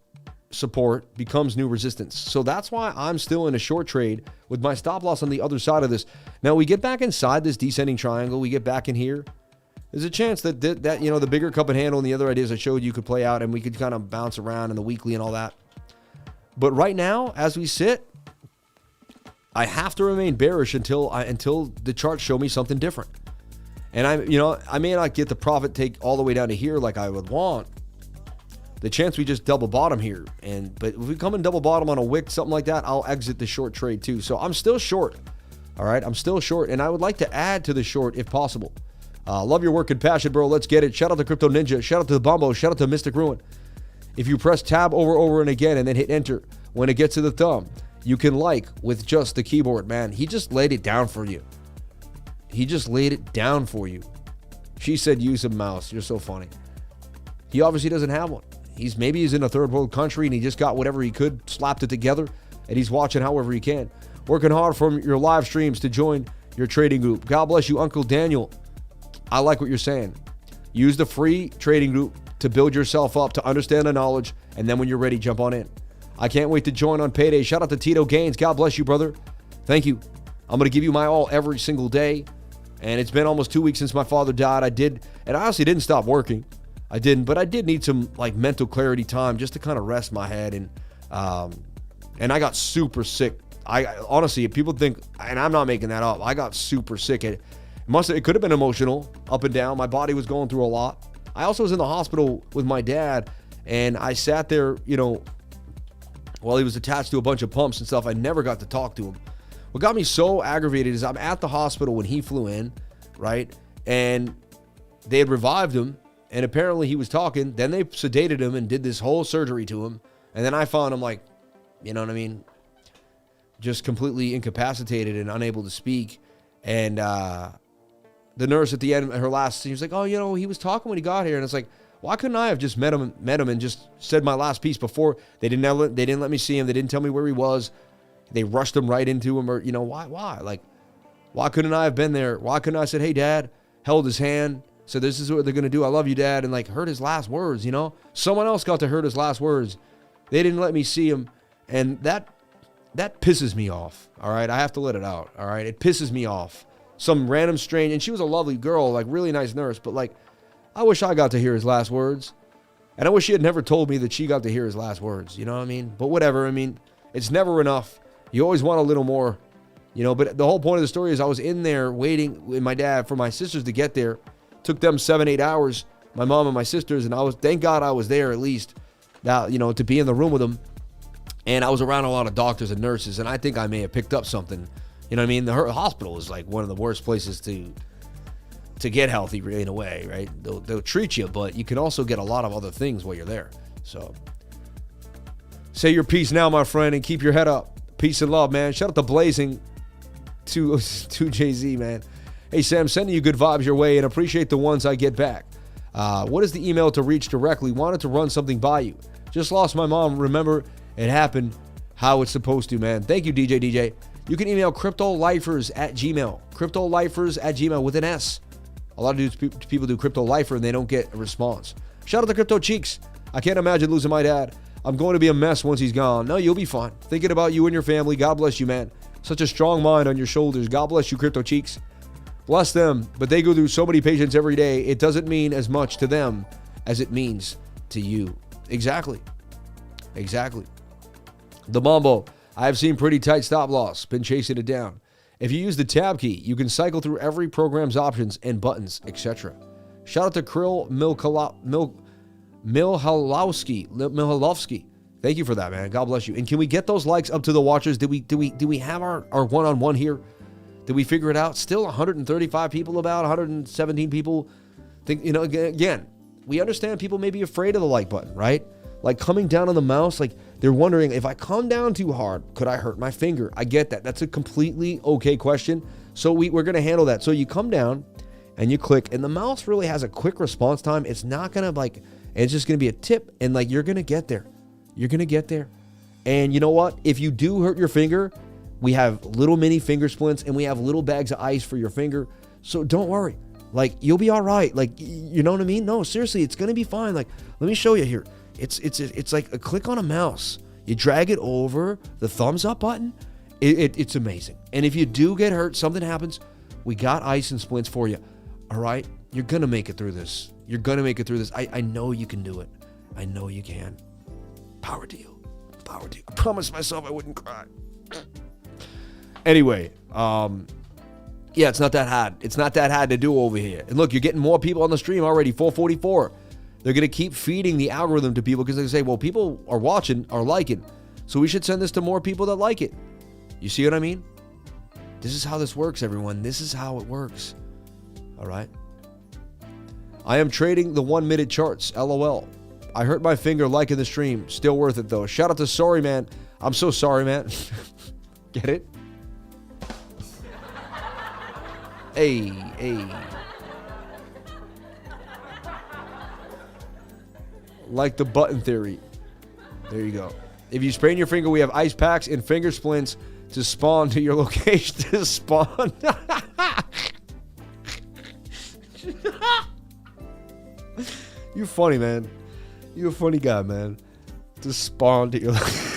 support becomes new resistance. So that's why I'm still in a short trade with my stop loss on the other side of this. Now, we get back inside this descending triangle. We get back in here. There's a chance that you know, the bigger cup and handle and the other ideas I showed you could play out, and we could kind of bounce around in the weekly and all that. But right now, as we sit, I have to remain bearish until the charts show me something different. And I may not get the profit take all the way down to here like I would want. The chance we just double bottom here, but if we come in double bottom on a wick, something like that, I'll exit the short trade too. So I'm still short. All right, I'm still short, and I would like to add to the short if possible. Love your work and passion, bro. Let's get it. Shout out to Crypto Ninja. Shout out to the Bombo. Shout out to Mystic Ruin. If you press tab over and again and then hit enter, when it gets to the thumb, you can like with just the keyboard, man. He just laid it down for you. He just laid it down for you. She said use a mouse. You're so funny. He obviously doesn't have one. Maybe he's in a third world country and he just got whatever he could, slapped it together, and he's watching however he can. Working hard from your live streams to join your trading group. God bless you, Uncle Daniel. I like what you're saying. Use the free trading group to build yourself up, to understand the knowledge, and then when you're ready, jump on in. I can't wait to join on payday. Shout out to Tito Gaines. God bless you, brother. Thank you. I'm going to give you my all every single day. And it's been almost 2 weeks since my father died. I honestly didn't stop working. I didn't, but I did need some like mental clarity time just to kind of rest my head. And I got super sick. I honestly, if people think, and I'm not making that up, I got super sick. It could have been emotional, up and down. My body was going through a lot. I also was in the hospital with my dad, and I sat there, you know, while he was attached to a bunch of pumps and stuff. I never got to talk to him. What got me so aggravated is I'm at the hospital when he flew in, right? And they had revived him, and apparently he was talking. Then they sedated him and did this whole surgery to him. And then I found him, like, you know what I mean, just completely incapacitated and unable to speak. And the nurse at the end, her last, she was like, oh, you know, he was talking when he got here. And it's like, why couldn't I have just met him and just said my last piece before? They didn't let me see him. They didn't tell me where he was. They rushed him right into him, or, you know, why? Like, why couldn't I have been there? Why couldn't I have said, hey, Dad, held his hand, said, this is what they're going to do. I love you, Dad. And like heard his last words, you know, someone else got to hear his last words. They didn't let me see him. And that pisses me off. All right. I have to let it out. All right. It pisses me off. Some random strange, and she was a lovely girl, like really nice nurse, but like, I wish I got to hear his last words. And I wish she had never told me that she got to hear his last words. You know what I mean? But whatever. I mean, it's never enough. You always want a little more, you know, but the whole point of the story is I was in there waiting with my dad for my sisters to get there. Took them 7-8 hours, my mom and my sisters, and thank God I was there at least, that, you know, to be in the room with them. And I was around a lot of doctors and nurses, and I think I may have picked up something. You know what I mean? The hospital is like one of the worst places to get healthy in a way, right? They'll treat you, but you can also get a lot of other things while you're there. So say your piece now, my friend, and keep your head up. Peace and love, man. Shout out to Blazing to Jay-Z, man. Hey, Sam, sending you good vibes your way and appreciate the ones I get back. What is the email to reach directly? Wanted to run something by you. Just lost my mom. Remember, it happened how it's supposed to, man. Thank you, DJ. You can email cryptolifers@gmail. Cryptolifers@gmail with an S. A lot of people do Crypto Lifer and they don't get a response. Shout out to Crypto Cheeks. I can't imagine losing my dad. I'm going to be a mess once he's gone. No, you'll be fine. Thinking about you and your family. God bless you, man. Such a strong mind on your shoulders. God bless you, Crypto Cheeks. Bless them, but they go through so many patients every day. It doesn't mean as much to them as it means to you. Exactly. The Mambo. I've seen pretty tight stop loss, been chasing it down. If you use the tab key, you can cycle through every program's options and buttons, etc. Shout out to Krill Milhalowski. Thank you for that, man. God bless you. And can we get those likes up to the watchers? Did we have our one-on-one here? Did we figure it out? Still 135 people, about 117 people. Think, you know, again, we understand people may be afraid of the like button, right? Like coming down on the mouse, like they're wondering, if I come down too hard, could I hurt my finger? I get that. That's a completely okay question. So we're going to handle that. So you come down and you click, and the mouse really has a quick response time. It's not going to it's just going to be a tip, and like you're going to get there. You're going to get there. And you know what? If you do hurt your finger, we have little mini finger splints, and we have little bags of ice for your finger. So don't worry. Like, you'll be all right. Like, you know what I mean? No, seriously, it's going to be fine. Like, let me show you here. It's like a click on a mouse. You drag it over the thumbs up button. It's amazing. And if you do get hurt, something happens, we got ice and splints for you. All right? You're going to make it through this. You're going to make it through this. I know you can do it. I know you can. Power to you. Power to you. I promised myself I wouldn't cry. Anyway, yeah, it's not that hard. It's not that hard to do over here. And look, you're getting more people on the stream already, 444. They're going to keep feeding the algorithm to people because they say, well, people are watching, are liking, so we should send this to more people that like it. You see what I mean? This is how this works, everyone. This is how it works. All right? I am trading the 1 minute charts, LOL. I hurt my finger liking the stream. Still worth it, though. Shout out to Sorry Man. I'm so sorry, man. Get it? Hey. Like the button theory. There you go. If you sprain your finger, we have ice packs and finger splints to spawn to your location to spawn. You're funny, man. You're a funny guy, man. To spawn to your location.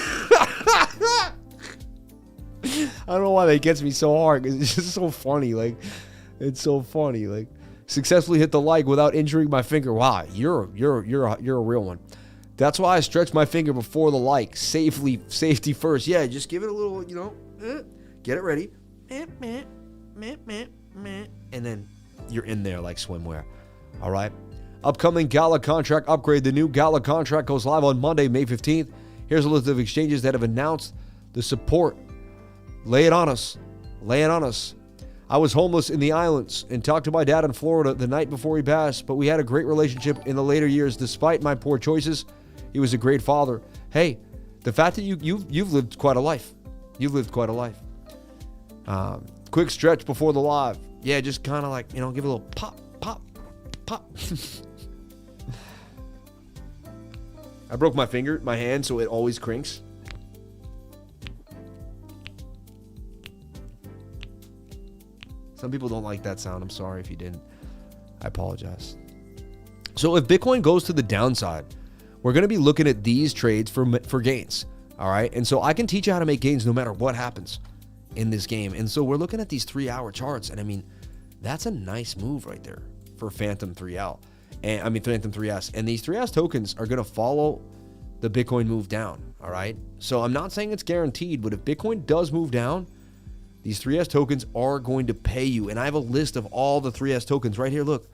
I don't know why that gets me so hard, because it's just so funny. Like, it's so funny. Like, successfully hit the like without injuring my finger. Wow, you're a real one. That's why I stretch my finger before the like. Safety first. Yeah, just give it a little, you know, get it ready. And then you're in there like swimwear. All right. Upcoming Gala contract upgrade. The new Gala contract goes live on Monday, May 15th. Here's a list of exchanges that have announced the support. Lay it on us. Lay it on us. I was homeless in the islands and talked to my dad in Florida the night before he passed, but we had a great relationship in the later years. Despite my poor choices, he was a great father. Hey, the fact that you've lived quite a life. You've lived quite a life. Quick stretch before the live. Yeah, just kind of like, you know, give it a little pop. I broke my hand, so it always crinks. Some people don't like that sound. I'm sorry if you didn't. I apologize. So if Bitcoin goes to the downside, we're going to be looking at these trades for gains. All right. And so I can teach you how to make gains no matter what happens in this game. And so we're looking at these 3-hour charts. And I mean, that's a nice move right there for Phantom 3L. And I mean, Phantom 3S. And these 3S tokens are going to follow the Bitcoin move down. All right. So I'm not saying it's guaranteed, but if Bitcoin does move down, these 3S tokens are going to pay you. And I have a list of all the 3S tokens right here. Look,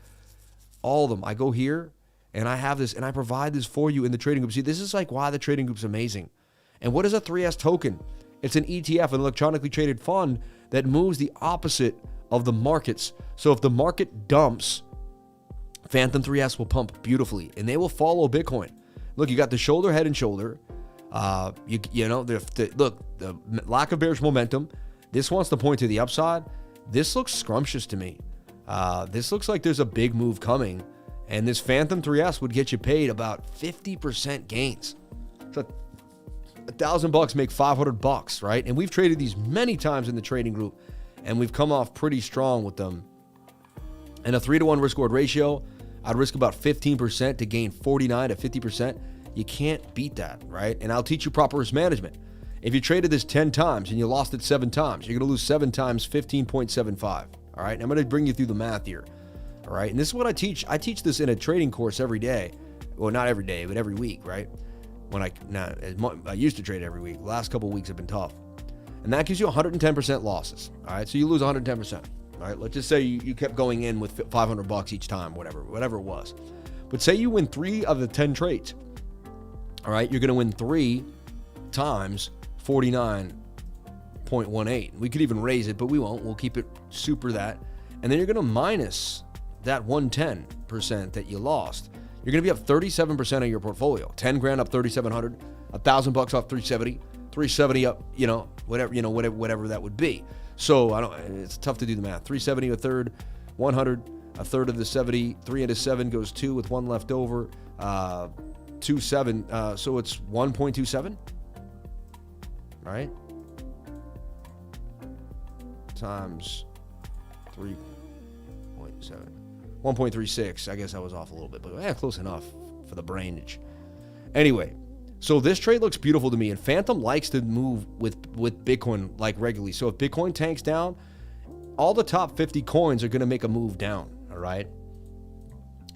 all of them. I go here and I have this and I provide this for you in the trading group. See, this is like why the trading group's amazing. And what is a 3S token? It's an ETF, an electronically traded fund that moves the opposite of the markets. So if the market dumps, Phantom 3S will pump beautifully and they will follow Bitcoin. Look, you got the shoulder, head and shoulder. You know, the lack of bearish momentum. This wants to point to the upside. This looks scrumptious to me. This looks like there's a big move coming. And this Phantom 3S would get you paid about 50% gains. So $1,000 make $500, right? And we've traded these many times in the trading group. And we've come off pretty strong with them. And a 3-to-1 risk-reward ratio, I'd risk about 15% to gain 49 to 50%. You can't beat that, right? And I'll teach you proper risk management. If you traded this 10 times and you lost it 7 times, you're going to lose 7 times 15.75. All right. And I'm going to bring you through the math here. All right. And this is what I teach. I teach this in a trading course every day. Well, not every day, but every week. Right. when I used to trade every week. Last couple of weeks have been tough. And that gives you 110% losses. All right, so you lose 110%. All right, let's just say you kept going in with $500 each time, whatever it was. But say you win 3 of the 10 trades. All right, you're going to win 3 times 49.18. We could even raise it, but we won't. We'll keep it super that. And then you're going to minus that 110% that you lost. You're going to be up 37% of your portfolio. 10 grand up 3,700, $1,000 off 370, 370 up, whatever that would be. So it's tough to do the math. 370 a third, 100 a third of the 70, 3 into 7 goes 2 with 1 left over, 27. So it's 1.27. All right. Times 3.7. 1.36. I guess I was off a little bit, but close enough for the brainage. Anyway, so this trade looks beautiful to me, and Phantom likes to move with Bitcoin like regularly. So if Bitcoin tanks down, all the top 50 coins are going to make a move down, all right?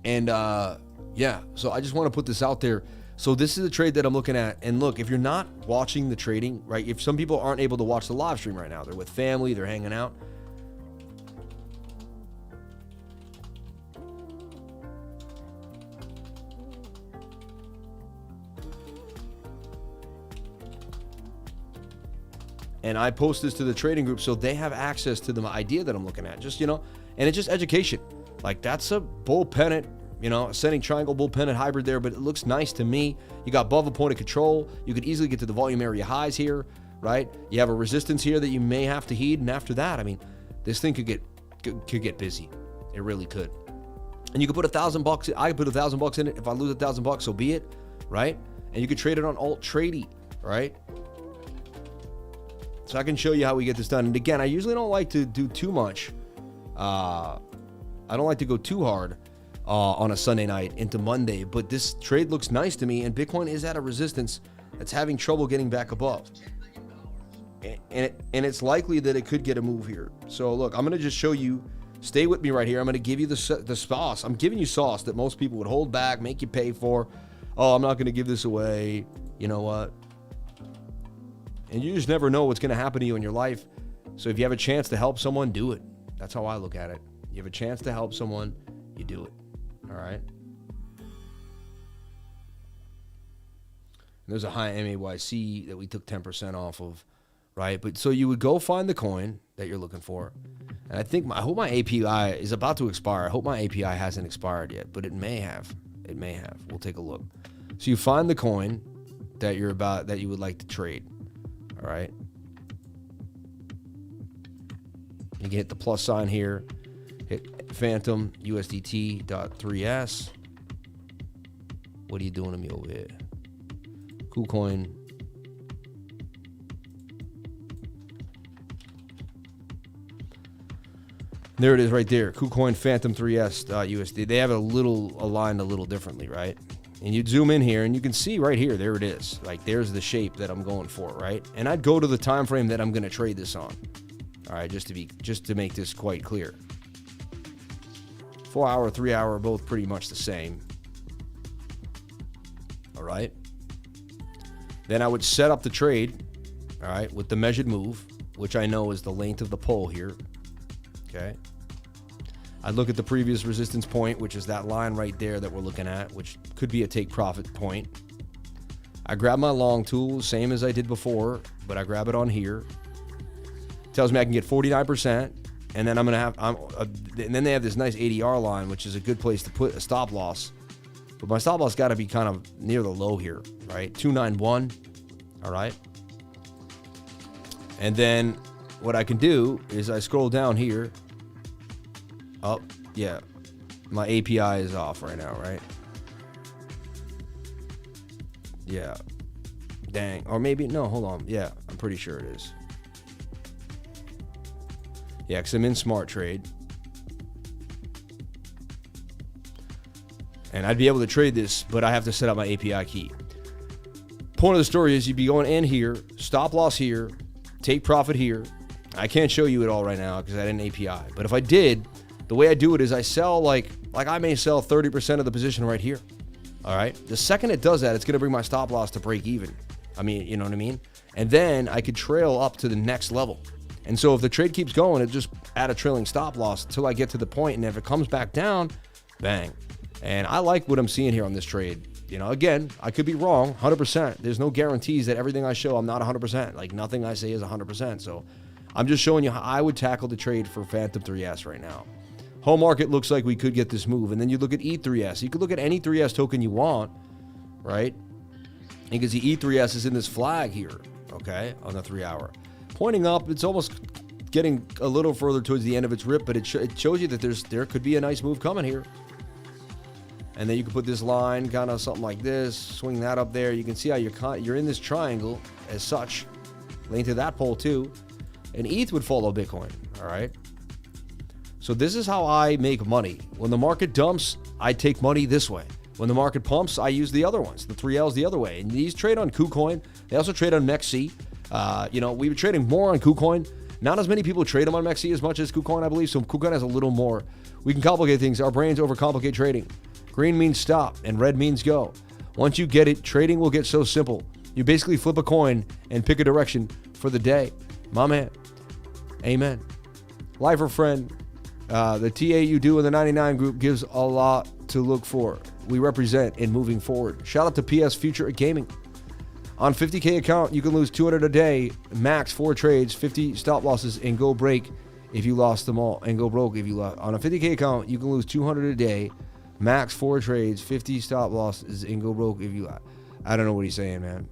And so I just want to put this out there. So this is the trade that I'm looking at. And look, if you're not watching the trading, right, if some people aren't able to watch the live stream right now, they're with family, they're hanging out. And I post this to the trading group so they have access to the idea that I'm looking at. Just, and it's just education. Like, that's a bull pennant, ascending triangle bull pennant hybrid there, but it looks nice to me. You got above a point of control. You could easily get to the volume area highs here, right? You have a resistance here that you may have to heed, and after that, this thing could get busy. It really could. And you could put $1,000. I could put $1,000 in it. If I lose $1,000, so be it, right? And you could trade it on ALTRADY, right? So I can show you how we get this done. And again, I usually don't like to do too much. I don't like to go too hard on a Sunday night into Monday, but this trade looks nice to me, and Bitcoin is at a resistance that's having trouble getting back above. And it's likely that it could get a move here. So look, I'm going to just show you, stay with me right here. I'm going to give you the sauce. I'm giving you sauce that most people would hold back, make you pay for. Oh, I'm not going to give this away. You know what? And you just never know what's going to happen to you in your life. So if you have a chance to help someone, do it. That's how I look at it. You have a chance to help someone, you do it. All right? And there's a high MEXC that we took 10% off of, right? But so you would go find the coin that you're looking for. And I hope my API is about to expire. I hope my API hasn't expired yet, but it may have. It may have. We'll take a look. So you find the coin that you would like to trade. All right. You can hit the plus sign here. Hit Phantom USDT.3S. What are you doing to me over here? KuCoin. There it is right there. KuCoin Phantom 3S USD. They have aligned a little differently, right? And you zoom in here and you can see right here, there it is. Like, there's the shape that I'm going for, right? And I'd go to the time frame that I'm going to trade this on. All right, just to make this quite clear. 4 hour, 3 hour, both pretty much the same. All right. Then I would set up the trade, all right, with the measured move, which I know is the length of the pole here. Okay. I'd look at the previous resistance point, which is that line right there that we're looking at, which could be a take profit point. I grab my long tool, same as I did before, but I grab it on here. Tells me I can get 49%, and then I'm gonna have, and then they have this nice ADR line, which is a good place to put a stop loss. But my stop loss got to be kind of near the low here, right? 291, all right. And then what I can do is I scroll down here. Oh, yeah. My API is off right now, right? Yeah. Dang. Or maybe, no, hold on. Yeah, I'm pretty sure it is. Yeah, because I'm in Smart Trade. And I'd be able to trade this, but I have to set up my API key. Point of the story is you'd be going in here, stop loss here, take profit here. I can't show you it all right now because I didn't API. But if I did, the way I do it is I sell like I may sell 30% of the position right here. All right. The second it does that, it's going to bring my stop loss to break even. I mean, you know what I mean? And then I could trail up to the next level. And so if the trade keeps going, it just add a trailing stop loss until I get to the point. And if it comes back down, bang. And I like what I'm seeing here on this trade. You know, again, I could be wrong 100%. There's no guarantees that everything I show, I'm not 100%. Like nothing I say is 100%. So I'm just showing you how I would tackle the trade for Phantom 3S right now. Home market looks like we could get this move. And then you look at E3S. You could look at any 3S token you want, right? Because the E3S is in this flag here, okay, on the 3 hour. Pointing up, it's almost getting a little further towards the end of its rip, but it shows you that there could be a nice move coming here. And then you can put this line, kind of something like this, swing that up there. You can see how you're in this triangle as such. Link to that pole too. And ETH would follow Bitcoin, all right? So this is how I make money. When the market dumps, I take money this way. When the market pumps, I use the other ones, the 3Ls the other way. And these trade on KuCoin. They also trade on MEXC. You know, we were trading more on KuCoin. Not as many people trade them on MEXC as much as KuCoin, I believe. So KuCoin has a little more. We can complicate things. Our brains overcomplicate trading. Green means stop and red means go. Once you get it, trading will get so simple. You basically flip a coin and pick a direction for the day. My man. Amen. Lifer friend. The TA you do in the 99 group gives a lot to look for. We represent in moving forward. Shout out to PS Future at Gaming. On 50K account, you can lose 200 a day, max 4 trades, 50 stop losses, and go break if you lost them all, and go broke if you lost. On a 50K account, you can lose 200 a day, max 4 trades, 50 stop losses, and go broke if you lost. I don't know what he's saying, man.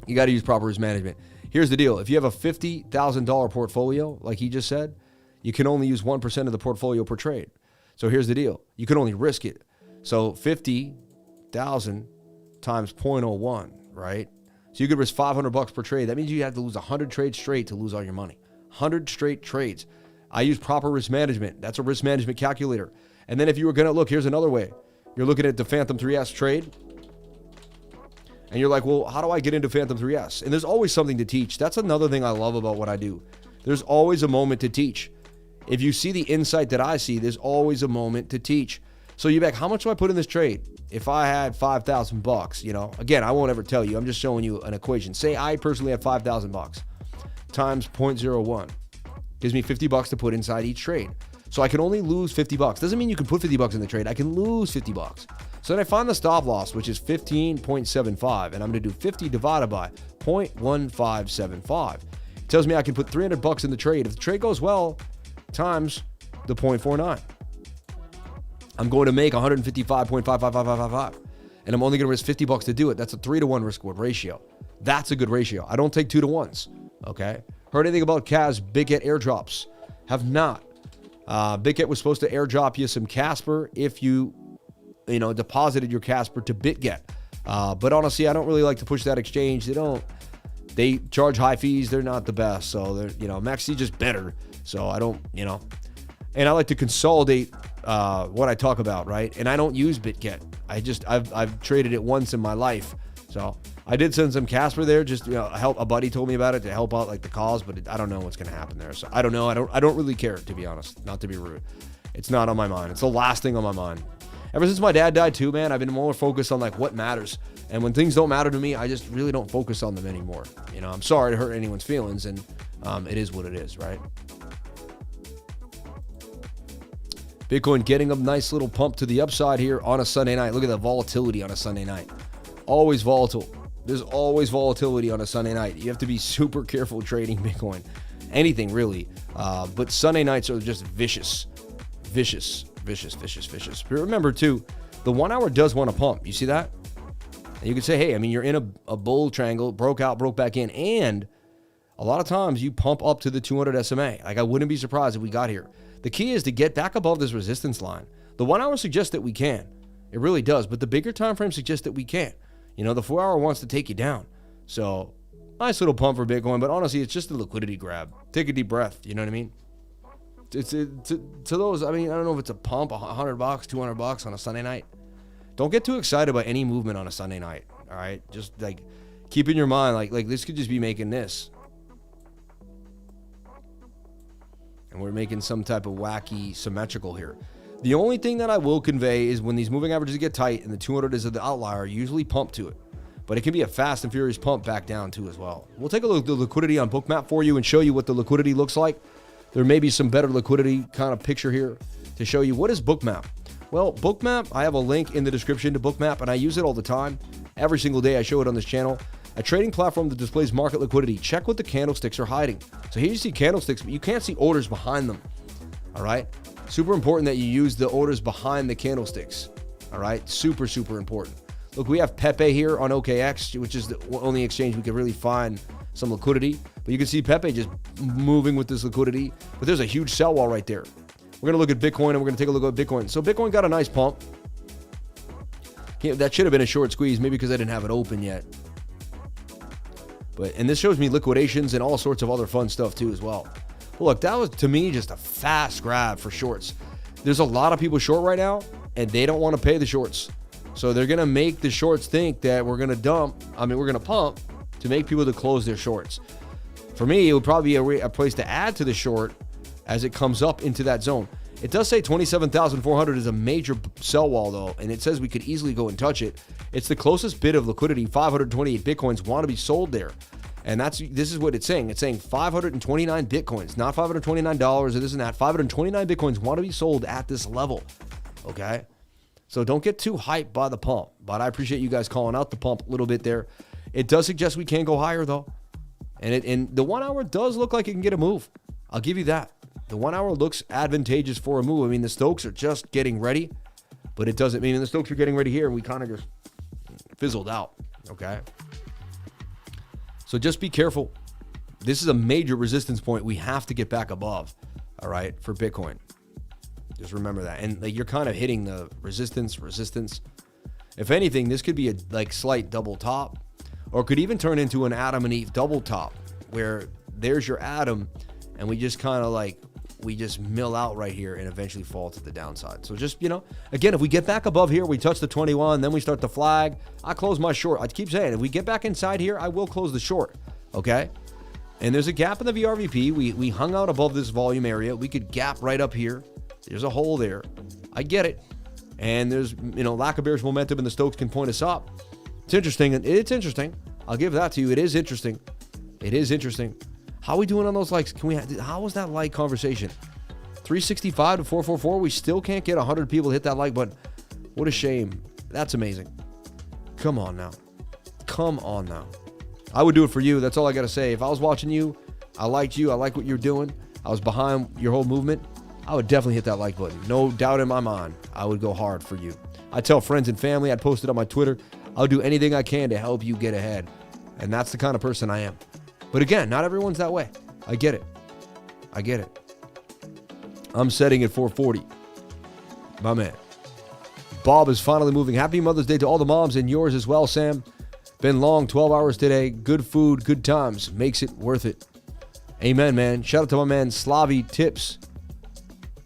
You got to use proper risk management. Here's the deal. If you have a $50,000 portfolio, like he just said, you can only use 1% of the portfolio per trade. So here's the deal. You can only risk it. So 50,000 times 0.01, right? So you could risk $500 per trade. That means you have to lose 100 trades straight to lose all your money. 100 straight trades. I use proper risk management. That's a risk management calculator. And then if you were going to look, here's another way. You're looking at the Phantom 3S trade. And you're like, well, how do I get into Phantom 3S? And there's always something to teach. That's another thing I love about what I do. There's always a moment to teach. If you see the insight that I see, there's always a moment to teach. So you back, how much do I put in this trade? If I had $5,000, you know, again, I won't ever tell you. I'm just showing you an equation. Say I personally have $5,000 times 0.01 gives me $50 to put inside each trade. So I can only lose $50. Doesn't mean you can put $50 in the trade. I can lose $50. So then I find the stop loss, which is 15.75, and I'm going to do 50 divided by 0.1575. It tells me I can put $300 in the trade. If the trade goes well, times the 0.49. I'm going to make 155.55555, and I'm only going to risk $50 to do it. That's a 3-to-1 risk-reward ratio. That's a good ratio. I don't take 2-to-1s. Okay. Heard anything about Kaz BitGet airdrops? Have not. BitGet was supposed to airdrop you some Casper if you deposited your Casper to BitGet. But honestly, I don't really like to push that exchange. They charge high fees. They're not the best. So they're, MEXC just better. So I don't, and I like to consolidate what I talk about, right? And I don't use BitGet. I've traded it once in my life. So I did send some Casper there, just help. A buddy told me about it to help out like the cause, but I don't know what's gonna happen there. So I don't know. I don't really care, to be honest. Not to be rude. It's not on my mind. It's the last thing on my mind. Ever since my dad died too, man, I've been more focused on like what matters. And when things don't matter to me, I just really don't focus on them anymore. I'm sorry to hurt anyone's feelings, and it is what it is, right? Bitcoin getting a nice little pump to the upside here on a Sunday night. Look at the volatility on a Sunday night. Always volatile. There's always volatility on a Sunday night. You have to be super careful trading Bitcoin. Anything really. But Sunday nights are just vicious. Vicious. But remember too, the 1 hour does want to pump. You see that? And you could say, hey, you're in a bull triangle, broke out, broke back in. And a lot of times you pump up to the 200 SMA. Like I wouldn't be surprised if we got here. The key is to get back above this resistance line. The 1 hour suggests that we can. It really does. But the bigger time frame suggests that we can't. The 4 hour wants to take you down. So nice little pump for Bitcoin. But honestly, it's just a liquidity grab. Take a deep breath. You know what I mean? To those, I don't know if it's a pump, $100, $200 on a Sunday night. Don't get too excited by any movement on a Sunday night. All right? Just like keep in your mind, like this could just be making this. And we're making some type of wacky symmetrical here. The only thing that I will convey is when these moving averages get tight and the 200 is the outlier, usually pump to it. But it can be a fast and furious pump back down too as well. We'll take a look at the liquidity on BOOKMAP for you and show you what the liquidity looks like. There may be some better liquidity kind of picture here to show you. What is BOOKMAP? Well, BOOKMAP, I have a link in the description to BOOKMAP, and I use it all the time. Every single day I show it on this channel. A trading platform that displays market liquidity. Check what the candlesticks are hiding. So here you see candlesticks, but you can't see orders behind them. All right? Super important that you use the orders behind the candlesticks. All right? Super, super important. Look, we have PEPE here on OKX, which is the only exchange we can really find some liquidity. But you can see PEPE just moving with this liquidity. But there's a huge sell wall right there. We're going to look at Bitcoin, and we're going to take a look at Bitcoin. So Bitcoin got a nice pump. That should have been a short squeeze, maybe because I didn't have it open yet. And this shows me liquidations and all sorts of other fun stuff too as well. But look, that was, to me, just a fast grab for shorts. There's a lot of people short right now, and they don't want to pay the shorts. So they're going to make the shorts think that we're going to pump to make people to close their shorts. For me, it would probably be a place to add to the short as it comes up into that zone. It does say 27,400 is a major sell wall, though, and it says we could easily go and touch it. It's the closest bit of liquidity. 528 Bitcoins want to be sold there. And this is what it's saying. It's saying 529 Bitcoins, not $529 or this and that. 529 Bitcoins want to be sold at this level, okay? So don't get too hyped by the pump, but I appreciate you guys calling out the pump a little bit there. It does suggest we can go higher, though. And the 1 hour does look like it can get a move. I'll give you that. The 1 hour looks advantageous for a move. I mean, the Stokes are just getting ready, but it doesn't mean the Stokes are getting ready here, and we kind of just fizzled out, okay? So just be careful. This is a major resistance point we have to get back above, all right, for Bitcoin. Just remember that. And you're kind of hitting the resistance. If anything, this could be a slight double top, or it could even turn into an Adam and Eve double top, where there's your Adam, and we just kind of we just mill out right here and eventually fall to the downside. So just, again, if we get back above here, we touch the 21, then we start the flag, I close my short. I keep saying, if we get back inside here, I will close the short, okay? And there's a gap in the VRVP. We hung out above this volume area. We could gap right up here. There's a hole there. I get it. And there's, lack of bearish momentum, and the Stokes can point us up. It's interesting. It's interesting. I'll give that to you. It is interesting. How are we doing on those likes? How was that like conversation? 365 to 444. We still can't get 100 people to hit that like button. What a shame. That's amazing. Come on now. I would do it for you. That's all I got to say. If I was watching you, I liked you. I like what you're doing. I was behind your whole movement. I would definitely hit that like button. No doubt in my mind. I would go hard for you. I tell friends and family. I'd post it on my Twitter. I'll do anything I can to help you get ahead. And that's the kind of person I am. But again, not everyone's that way. I get it. I'm setting at 440. My man. Bob is finally moving. Happy Mother's Day to all the moms and yours as well, Sam. Been long, 12 hours today. Good food, good times. Makes it worth it. Amen, man. Shout out to my man, Slavi Tips.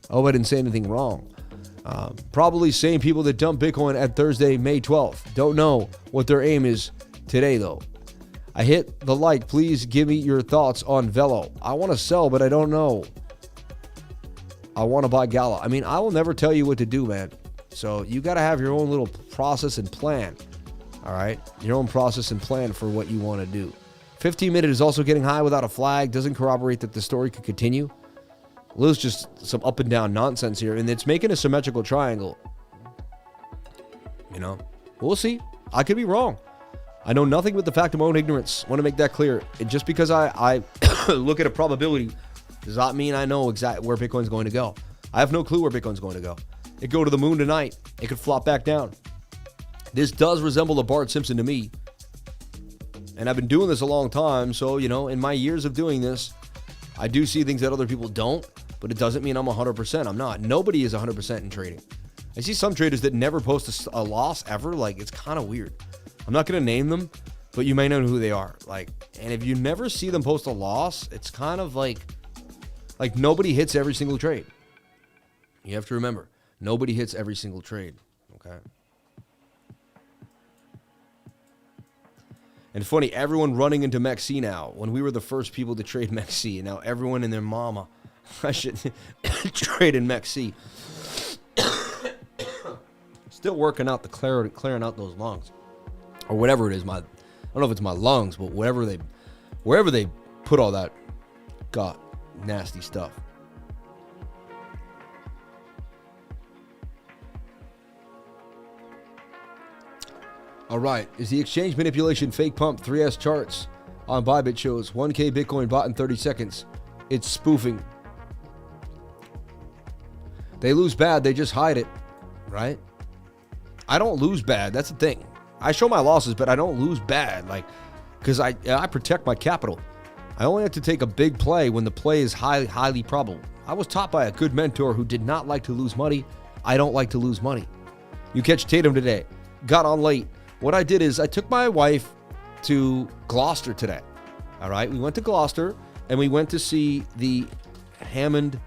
Oh, I didn't say anything wrong. Probably same people that dumped Bitcoin at Thursday, May 12th. Don't know what their aim is today, though. I hit the like. Please give me your thoughts on Velo. I want to sell, but I don't know. I want to buy Gala. I mean, I will never tell you what to do, man. So you got to have your own little process and plan. All right? Your own process and plan for what you want to do. 15-minute is also getting high without a flag. Doesn't corroborate that the story could continue. Well, there's just some up and down nonsense here, and it's making a symmetrical triangle. We'll see. I could be wrong. I know nothing but the fact of my own ignorance. Want to make that clear. And just because I look at a probability does not mean I know exactly where Bitcoin's going to go. I have no clue where Bitcoin's going to go. It could go to the moon tonight. It could flop back down. This does resemble a Bart Simpson to me. And I've been doing this a long time. So, in my years of doing this, I do see things that other people don't. But it doesn't mean I'm 100%. I'm not. Nobody is 100% in trading. I see some traders that never post a loss ever. It's kind of weird. I'm not going to name them, but you may know who they are. And if you never see them post a loss, it's kind of like nobody hits every single trade. You have to remember, nobody hits every single trade. Okay. And it's funny, everyone running into MEXC now. When we were the first people to trade MEXC, and now everyone and their mama, I should trade in MEXC. Still working out the clearing out those lungs. Or whatever it is. I don't know if it's my lungs, but wherever they put all that nasty stuff. All right. Is the exchange manipulation fake pump 3S charts on Bybit shows 1K Bitcoin bought in 30 seconds? It's spoofing. They lose bad. They just hide it. Right? I don't lose bad. That's the thing. I show my losses, but I don't lose bad. Like, because I protect my capital. I only have to take a big play when the play is highly probable. I was taught by a good mentor who did not like to lose money. I don't like to lose money. You catch Tatum today. Got on late. What I did is I took my wife to Gloucester today. All right. We went to Gloucester and we went to see the Hammond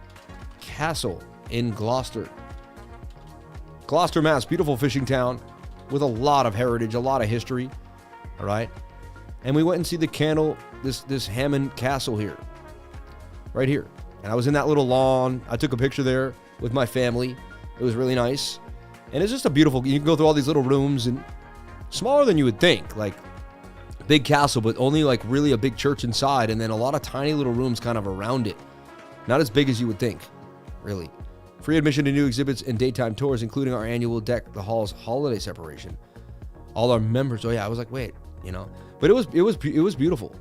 Castle in Gloucester. Gloucester, Mass. Beautiful fishing town with a lot of heritage, a lot of history. All right. And we went and see the candle, this Hammond Castle here. Right here. And I was in that little lawn. I took a picture there with my family. It was really nice. And it's just a beautiful, you can go through all these little rooms and smaller than you would think, like big castle, but only like really a big church inside, and then a lot of tiny little rooms kind of around it. Not as big as you would think, really. Free admission to new exhibits and daytime tours, including our annual Deck the Halls holiday separation. All our members. Oh yeah, I was like, wait, but it was beautiful.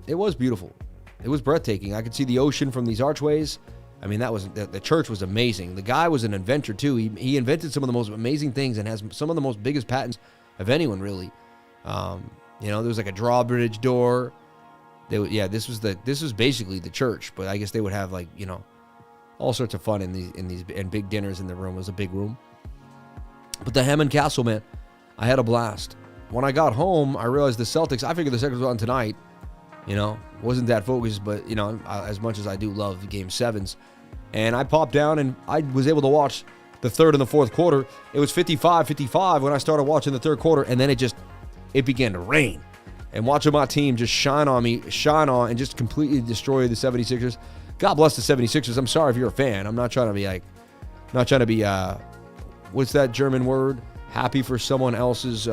It was beautiful. It was breathtaking. I could see the ocean from these archways. I mean, the church was amazing. The guy was an inventor too. He invented some of the most amazing things and has some of the most biggest patents of anyone, really. There was like a drawbridge door. This was basically the church, but I guess they would have like, all sorts of fun in these big dinners in the room. It was a big room. But the Hammond Castle, man, I had a blast. When I got home, I realized the Celtics. I figured the Celtics were on tonight. Wasn't that focused, but as much as I do love the Game 7s, and I popped down and I was able to watch the third and the fourth quarter. It was 55-55 when I started watching the third quarter, and then it began to rain. And watching my team just shine on, and just completely destroy the 76ers. God bless the 76ers. I'm sorry if you're a fan. I'm not trying to be what's that German word? Happy for someone else's.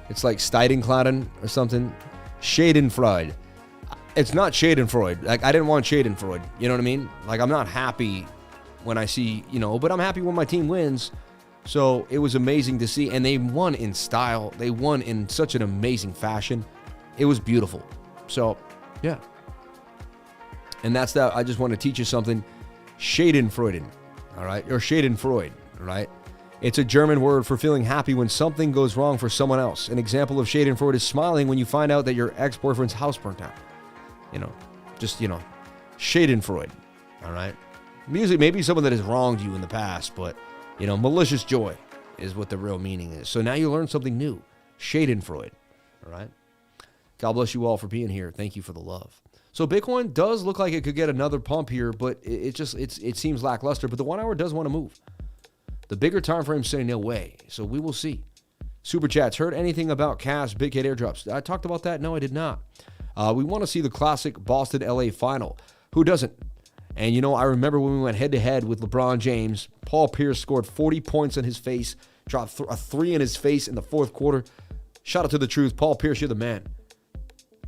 It's like Steidenkladen or something. Schadenfreude. It's not Schadenfreude. Like, I didn't want Schadenfreude. You know what I mean? Like, I'm not happy when I see, but I'm happy when my team wins. So it was amazing to see. And they won in style. They won in such an amazing fashion. It was beautiful. So, yeah. And that's that. I just want to teach you something. Schadenfreude. All right? Or Schadenfreude. All right? It's a German word for feeling happy when something goes wrong for someone else. An example of Schadenfreude is smiling when you find out that your ex-boyfriend's house burnt out. Schadenfreude. All right? Music, maybe someone that has wronged you in the past, but, malicious joy is what the real meaning is. So now you learn something new. Schadenfreude. All right? God bless you all for being here. Thank you for the love. So Bitcoin does look like it could get another pump here, but it seems lackluster. But the 1 hour does want to move. The bigger time frames say no way, so we will see. Super chats, heard anything about Cash Big-Head airdrops? I talked about that? No, I did not. We want to see the classic Boston-LA final. Who doesn't? And, I remember when we went head-to-head with LeBron James, Paul Pierce scored 40 points on his face, dropped a 3 in his face in the fourth quarter. Shout out to the truth. Paul Pierce, you're the man.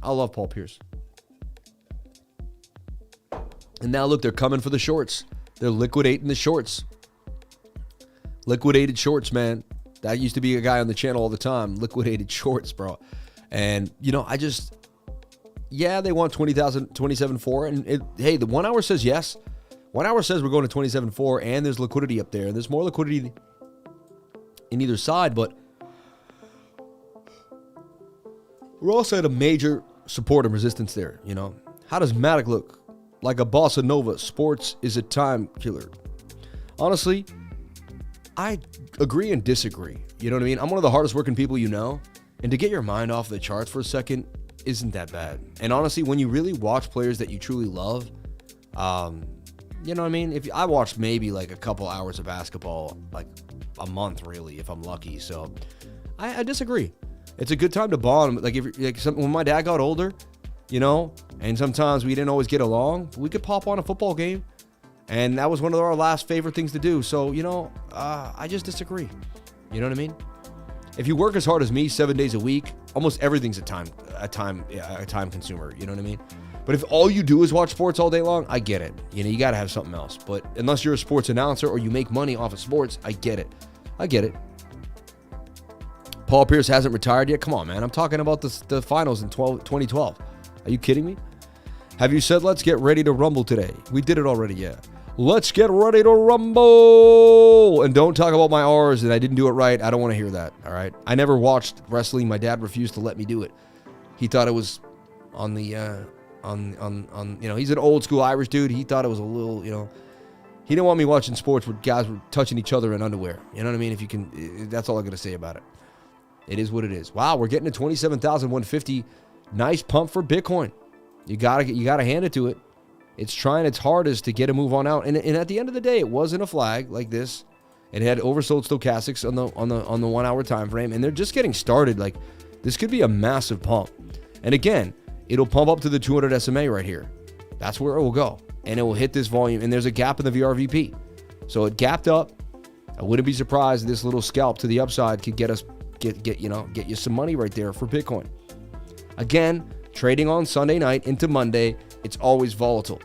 I love Paul Pierce. And now, look, they're coming for the shorts. They're liquidating the shorts. Liquidated shorts, man. That used to be a guy on the channel all the time. Liquidated shorts, bro. And, they want 27.4. And, hey, the 1 hour says yes. 1 hour says we're going to 27.4, and there's liquidity up there. And there's more liquidity in either side, but we're also at a major support and resistance there, How does MATIC look? Like a bossa nova. Sports is a time killer. Honestly, I agree and disagree. You know what I mean? I'm one of the hardest working people and to get your mind off the charts for a second isn't that bad. And honestly, when you really watch players that you truly love, you know what I mean? If I watch maybe like a couple hours of basketball, like a month really, if I'm lucky. So I disagree. It's a good time to bond. Like when my dad got older, and And sometimes we didn't always get along. But we could pop on a football game. And that was one of our last favorite things to do. So, I just disagree. You know what I mean? If you work as hard as me 7 days a week, almost everything's a time consumer. You know what I mean? But if all you do is watch sports all day long, I get it. You got to have something else. But unless you're a sports announcer or you make money off of sports, I get it. Paul Pierce hasn't retired yet. Come on, man. I'm talking about the finals in 2012. Are you kidding me? Have you said let's get ready to rumble today? We did it already, yeah. Let's get ready to rumble. And don't talk about my R's and I didn't do it right. I don't want to hear that, all right? I never watched wrestling. My dad refused to let me do it. He thought it was on the, he's an old school Irish dude. He thought it was a little, he didn't want me watching sports where guys were touching each other in underwear. You know what I mean? If you can, that's all I'm going to say about it. It is what it is. Wow, we're getting to 27,150. Nice pump for Bitcoin. You gotta hand it to it. It's trying its hardest to get a move on out. And at the end of the day, it wasn't a flag like this. It had oversold stochastics on the 1 hour time frame. And they're just getting started. Like, this could be a massive pump. And again, it'll pump up to the 200 SMA right here. That's where it will go. And it will hit this volume. And there's a gap in the VRVP. So it gapped up. I wouldn't be surprised if this little scalp to the upside could get us get you some money right there for Bitcoin. Again, trading on Sunday night into Monday, it's always volatile.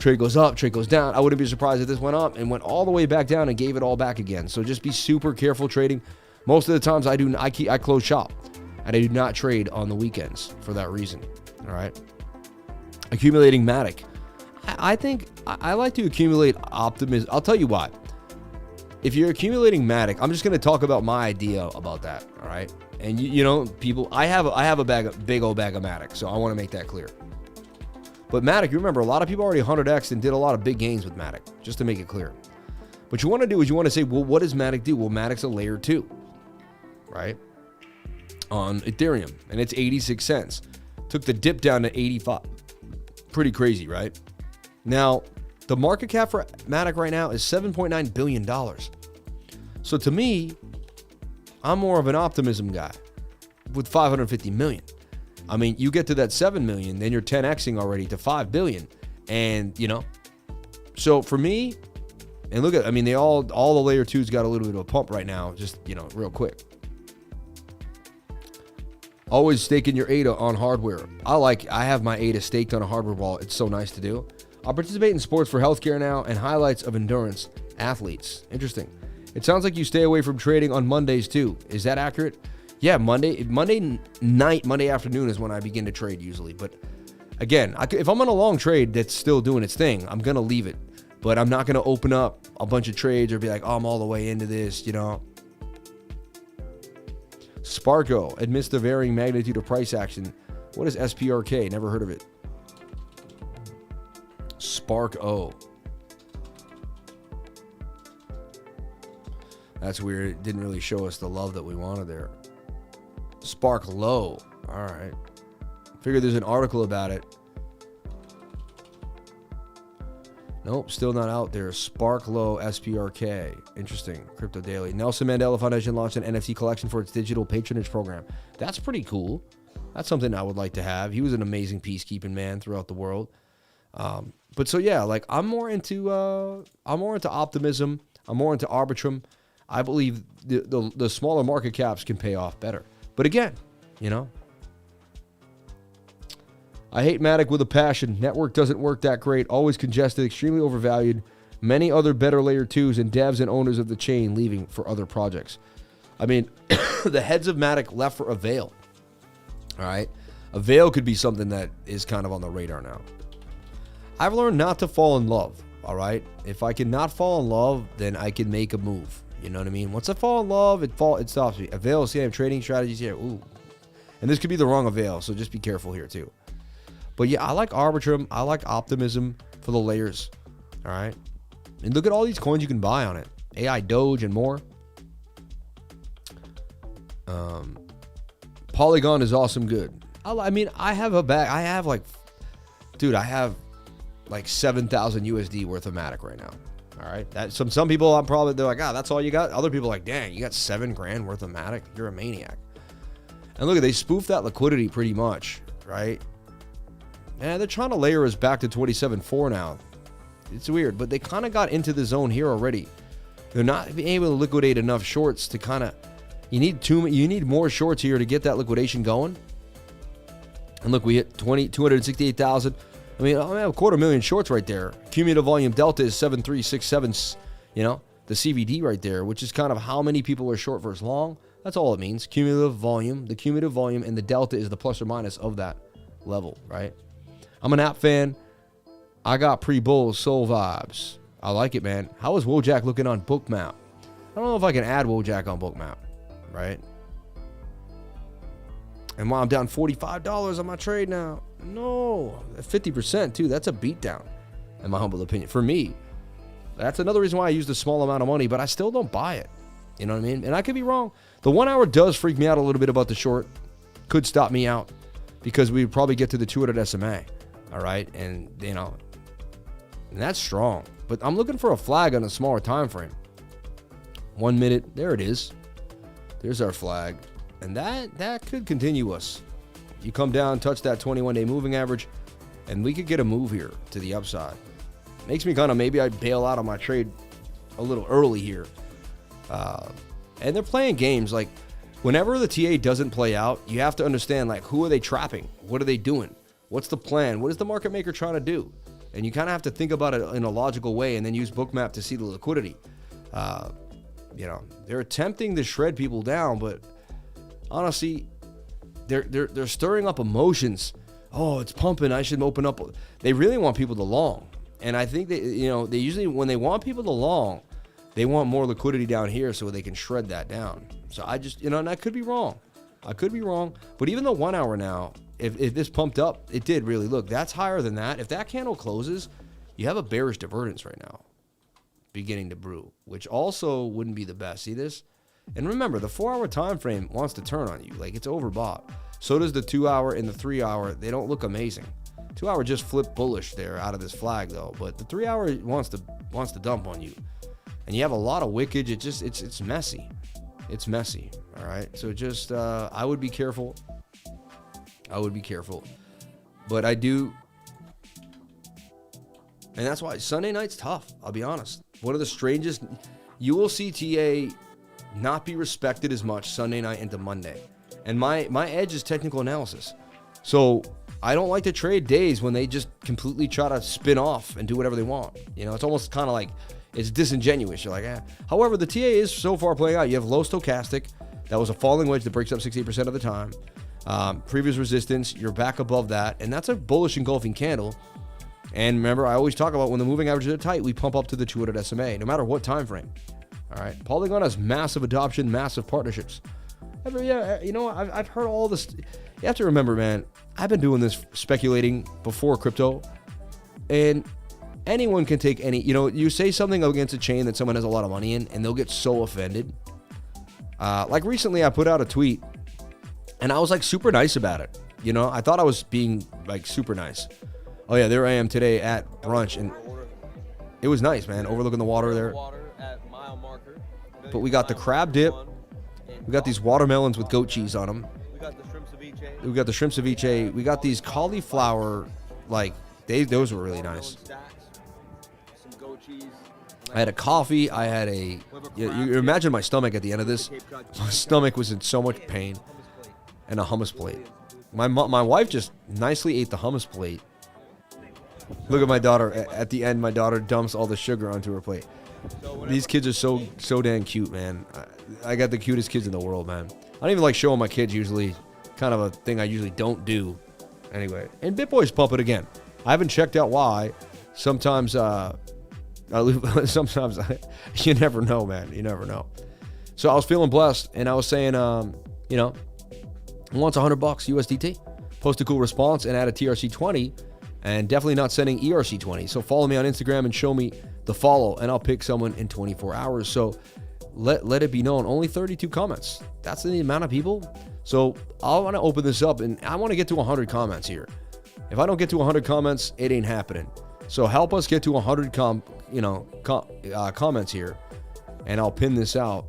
Trade goes up, trade goes down. I wouldn't be surprised if this went up and went all the way back down and gave it all back again. So just be super careful trading. Most of the times I close shop and I do not trade on the weekends for that reason. All right. Accumulating MATIC. I think I like to accumulate optimism. I'll tell you why. If you're accumulating MATIC, I'm just going to talk about my idea about that, all right? And people, I have a big old bag of MATIC, so I want to make that clear. But MATIC, you remember, a lot of people already 100x and did a lot of big gains with MATIC, just to make it clear. What you want to do is you want to say, well, what does MATIC do? Well, MATIC's a layer 2, right? On Ethereum, and it's 86 cents. Took the dip down to 85. Pretty crazy, right? Now, the market cap for MATIC right now is $7.9 billion. So to me, I'm more of an optimism guy with 550 million. I mean, you get to that 7 million, then you're 10xing already to 5 billion. And, so for me, and look at, all the layer 2s got a little bit of a pump right now, just, real quick. Always staking your ADA on hardware. I have my ADA staked on a hardware wallet. It's so nice to do. I'll participate in sports for healthcare now and highlights of endurance athletes. Interesting. It sounds like you stay away from trading on Mondays too. Is that accurate? Yeah, Monday night, Monday afternoon is when I begin to trade usually. But again, if I'm on a long trade that's still doing its thing, I'm going to leave it. But I'm not going to open up a bunch of trades or be like, oh, I'm all the way into this, Sparko admits the varying magnitude of price action. What is SPRK? Never heard of it. Spark O. That's weird. It didn't really show us the love that we wanted there. Spark Low. All right. Figured there's an article about it. Nope, still not out there. Spark Low SPRK. Interesting. Crypto Daily. Nelson Mandela Foundation launched an NFT collection for its digital patronage program. That's pretty cool. That's something I would like to have. He was an amazing peacekeeping man throughout the world. But so yeah, like I'm more into optimism. I'm more into Arbitrum. I believe the smaller market caps can pay off better. But again, I hate MATIC with a passion. Network doesn't work that great. Always congested, extremely overvalued. Many other better layer 2s and devs and owners of the chain leaving for other projects. The heads of MATIC left for Avail. All right. Avail could be something that is kind of on the radar now. I've learned not to fall in love, all right? If I cannot fall in love, then I can make a move. You know what I mean? Once I fall in love, it stops me. Avail, see, I have trading strategies here. Ooh. And this could be the wrong Avail, so just be careful here too. But yeah, I like Arbitrum. I like Optimism for the layers, all right? And look at all these coins you can buy on it. AI Doge and more. Polygon is awesome good. I have a bag. I have like 7,000 USD worth of MATIC right now. All right. That some people they're like, that's all you got. Other people are like, dang, you got $7,000 worth of MATIC. You're a maniac. And look, they spoofed that liquidity pretty much, right? And they're trying to layer us back to 27.4 now. It's weird, but they kind of got into the zone here already. They're not being able to liquidate enough shorts to kind of, you need more shorts here to get that liquidation going. And look, we hit 268,000. I mean, I have 250,000 shorts right there. Cumulative volume delta is 7367, you know, the CVD right there, which is kind of how many people are short versus long. That's all it means. Cumulative volume, the cumulative volume, and the delta is the plus or minus of that level, right? I'm an app fan. I got pre-bull soul vibes. I like it, man. How is Wojak looking on BOOKMAP? I don't know if I can add Wojak on BOOKMAP, right? And while I'm down $45 on my trade now, no, 50% too. That's a beatdown, in my humble opinion. For me, that's another reason why I use the small amount of money, but I still don't buy it. You know what I mean? And I could be wrong. The 1 hour does freak me out a little bit about the short. Could stop me out because we'd probably get to the 200 SMA. All right, and you know, and that's strong. But I'm looking for a flag on a smaller time frame. 1 minute, there it is. There's our flag, and that could continue us. You come down, touch that 21-day moving average, and we could get a move here to the upside. Makes me kind of, maybe I bail out on my trade a little early here. And they're playing games like whenever the TA doesn't play out, you have to understand like who are they trapping? What are they doing? What's the plan? What is the market maker trying to do? And you kind of have to think about it in a logical way and then use BOOKMAP to see the liquidity. You know, they're attempting to shred people down, but honestly, they're stirring up emotions. Oh, it's pumping. I should open up. They really want people to long. And I think that, you know, they usually, when they want people to long, they want more liquidity down here so they can shred that down. So I just, you know, and I could be wrong. I could be wrong. But even the 1 hour now, if this pumped up, it did really look. That's higher than that. If that candle closes, you have a bearish divergence right now beginning to brew, which also wouldn't be the best. See this? And remember, the 4 hour time frame wants to turn on you. Like, it's overbought. So does the 2 hour and the 3 hour. They don't look amazing. 2 hour just flipped bullish there out of this flag though. But the 3 hour wants to dump on you. And you have a lot of wickage. It's messy. It's messy. All right. So just I would be careful. I would be careful. But I do. And that's why Sunday night's tough. I'll be honest. One of the strangest. You will see TA not be respected as much Sunday night into Monday. And my edge is technical analysis. So I don't like to trade days when they just completely try to spin off and do whatever they want. You know, it's almost kind of like it's disingenuous. You're like, eh. However, the TA is so far playing out. You have low stochastic. That was a falling wedge that breaks up 68% of the time. Previous resistance, you're back above that. And that's a bullish engulfing candle. And remember, I always talk about when the moving averages are tight, we pump up to the 200 SMA, no matter what time frame. All right. Polygon has massive adoption, massive partnerships. Yeah, you know, I've heard all this. You have to remember, man, I've been doing this speculating before crypto. And anyone can take any, you know, you say something against a chain that someone has a lot of money in, and they'll get so offended. Like recently, I put out a tweet, and I was like super nice about it. You know, I thought I was being like super nice. Oh yeah, there I am today at brunch, and it was nice, man, overlooking the water there. But we got the crab dip. We got these watermelons with goat cheese on them. We got the shrimp ceviche. We got these cauliflower, like, those were really nice. I had a coffee. I had a, you imagine my stomach at the end of this. My stomach was in so much pain. And a hummus plate. My wife just nicely ate the hummus plate. Look at my daughter. At the end, my daughter dumps all the sugar onto her plate. These kids are so damn cute, man. I got the cutest kids in the world, man. I don't even like showing my kids usually. Kind of a thing I usually don't do. Anyway, and BitBoy's pumping again. I haven't checked out why. Sometimes, sometimes you never know, man. You never know. So I was feeling blessed, and I was saying, you know, who wants $100 USDT? Post a cool response and add a TRC20, and definitely not sending ERC20. So follow me on Instagram and show me the follow, and I'll pick someone in 24 hours. So let it be known, only 32 comments. That's the amount of people. So I want to open this up, and I want to get to 100 comments here. If I don't get to 100 comments, it ain't happening. So help us get to 100 comments here, and I'll pin this out.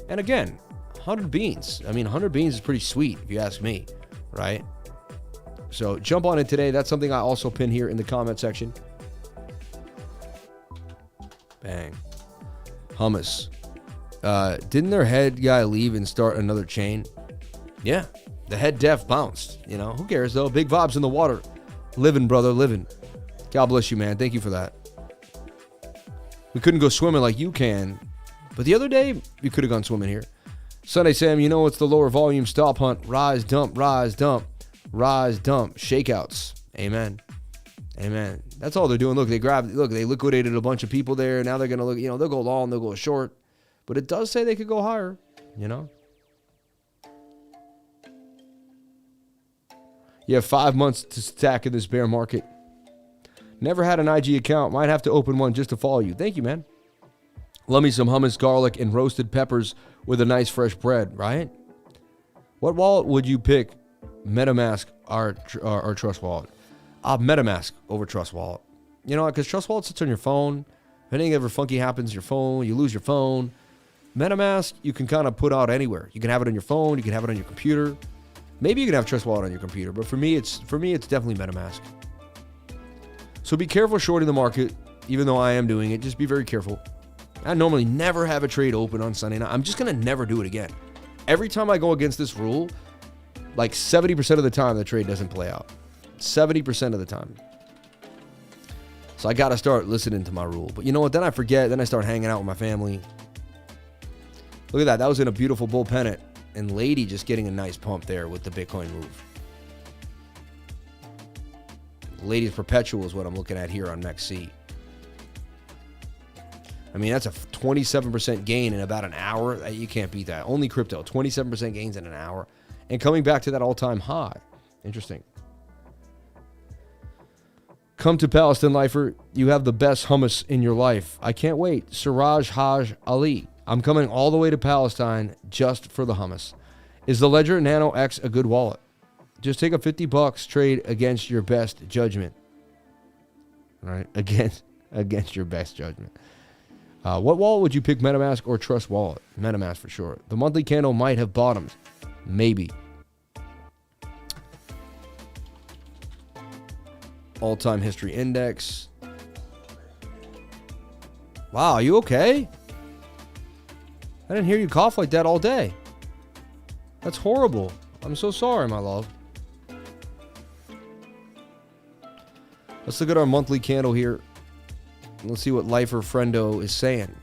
And again, 100 beans. I mean, 100 beans is pretty sweet if you ask me, right? So jump on it today. That's something I also pin here in the comment section. Bang. Hummus. Didn't their head guy leave and start another chain? Yeah. The head def bounced. You know, who cares though? Big vibes in the water. Living, brother, living. God bless you, man. Thank you for that. We couldn't go swimming like you can. But the other day, you could have gone swimming here. Sunday Sam, you know it's the lower volume stop hunt. Rise, dump, rise, dump. Rise, dump. Shakeouts. Amen. Amen. That's all they're doing. Look, they liquidated a bunch of people there. Now they're going to look, they'll go long, they'll go short. But it does say they could go higher, You have 5 months to stack in this bear market. Never had an IG account. Might have to open one just to follow you. Thank you, man. Love me some hummus, garlic, and roasted peppers with a nice fresh bread, right? What wallet would you pick? MetaMask or Trust Wallet? MetaMask over Trust Wallet. You know, because Trust Wallet sits on your phone. If anything ever funky happens to your phone, you lose your phone. MetaMask, you can kind of put out anywhere. You can have it on your phone. You can have it on your computer. Maybe you can have Trust Wallet on your computer, but for me, it's definitely MetaMask. So be careful shorting the market, even though I am doing it. Just be very careful. I normally never have a trade open on Sunday night. I'm just going to never do it again. Every time I go against this rule, like 70% of the time, the trade doesn't play out. 70% of the time. So I got to start listening to my rule. But you know what? Then I forget. Then I start hanging out with my family. Look at that. That was in a beautiful bull pennant. And Lady just getting a nice pump there with the Bitcoin move. Lady's perpetual is what I'm looking at here on MEXC. I mean, that's a 27% gain in about an hour. You can't beat that. Only crypto, 27% gains in an hour. And coming back to that all-time high. Interesting. Come to Palestine, lifer. You have the best hummus in your life. I can't wait. Siraj Haj Ali. I'm coming all the way to Palestine just for the hummus. Is the Ledger Nano X a good wallet? Just take a $50 trade against your best judgment. All right? Against your best judgment. What wallet would you pick, MetaMask or Trust Wallet? MetaMask for sure. The monthly candle might have bottomed. Maybe. All-time history index. Wow, are you okay? I didn't hear you cough like that all day. That's horrible. I'm so sorry, my love. Let's look at our monthly candle here. Let's see what Lifer Friendo is saying.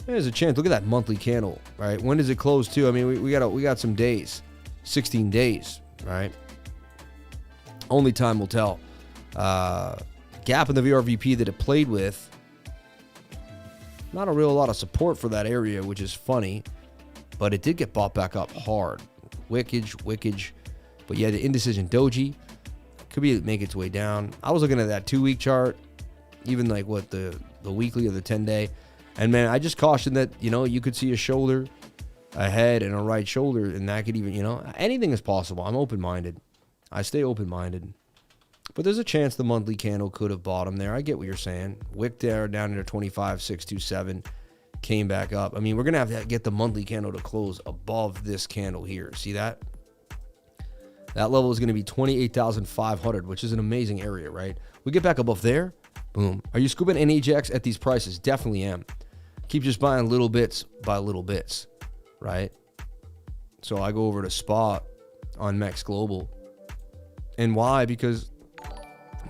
There's a chance. Look at that monthly candle, right? When does it close too? I mean, we got some days. 16 days, right? Only time will tell. Gap in the VRVP that it played with. Not a real lot of support for that area, which is funny. But it did get bought back up hard. Wickage. But yeah, the indecision doji could be make its way down. I was looking at that 2-week chart, even like what the weekly or the 10-day. And man, I just cautioned that, you could see a shoulder, a head, and a right shoulder, and that could even, anything is possible. I'm open-minded. I stay open-minded. But there's a chance the monthly candle could have bottomed there. I get what you're saying. Wick there down into 25,627. Came back up. I mean, we're going to have to get the monthly candle to close above this candle here. See that? That level is going to be 28,500, which is an amazing area, right? We get back above there. Boom. Are you scooping an AGIX at these prices? Definitely am. Keep just buying little bits by little bits, right? So I go over to spot on MEX Global. And why? Because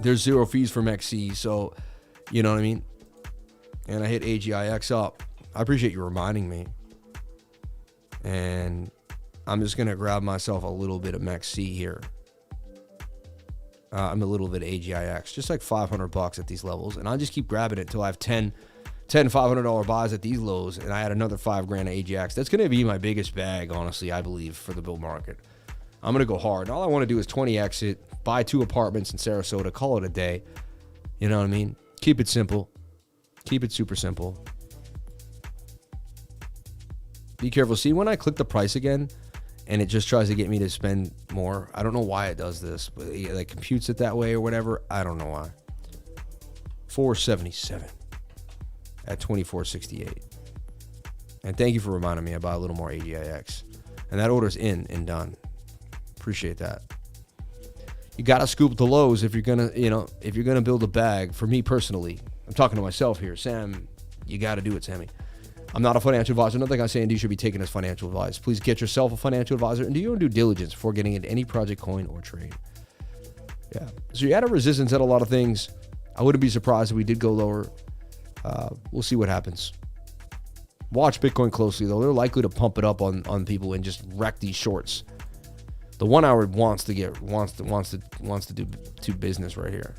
there's zero fees for MEXC. So, you know what I mean? And I hit AGIX up. I appreciate you reminding me. And I'm just going to grab myself a little bit of MEXC here. I'm a little bit of AGIX. Just like $500 at these levels. And I'll just keep grabbing it until I have 10 $500 buys at these lows. And I add another $5,000 of AGIX. That's going to be my biggest bag, honestly, I believe, for the bull market. I'm going to go hard. And all I want to do is 20 exit, buy 2 apartments in Sarasota, call it a day. You know what I mean? Keep it simple. Keep it super simple. Be careful. See, when I click the price again, and it just tries to get me to spend more. I don't know why it does this, but it like computes it that way or whatever. I don't know why. 477 at 2468. And thank you for reminding me about a little more AGIX. And that order's in and done. Appreciate that. You got to scoop the lows if you're going to, if you're going to build a bag. For me personally, I'm talking to myself here. Sam, you got to do it, Sammy. I'm not a financial advisor. Nothing I'm saying you should be taking as financial advice. Please get yourself a financial advisor and do your own due diligence before getting into any project, coin, or trade. Yeah. So you're at a resistance at a lot of things. I wouldn't be surprised if we did go lower. We'll see what happens. Watch Bitcoin closely, though. They're likely to pump it up on people and just wreck these shorts. The 1 hour wants to do business right here.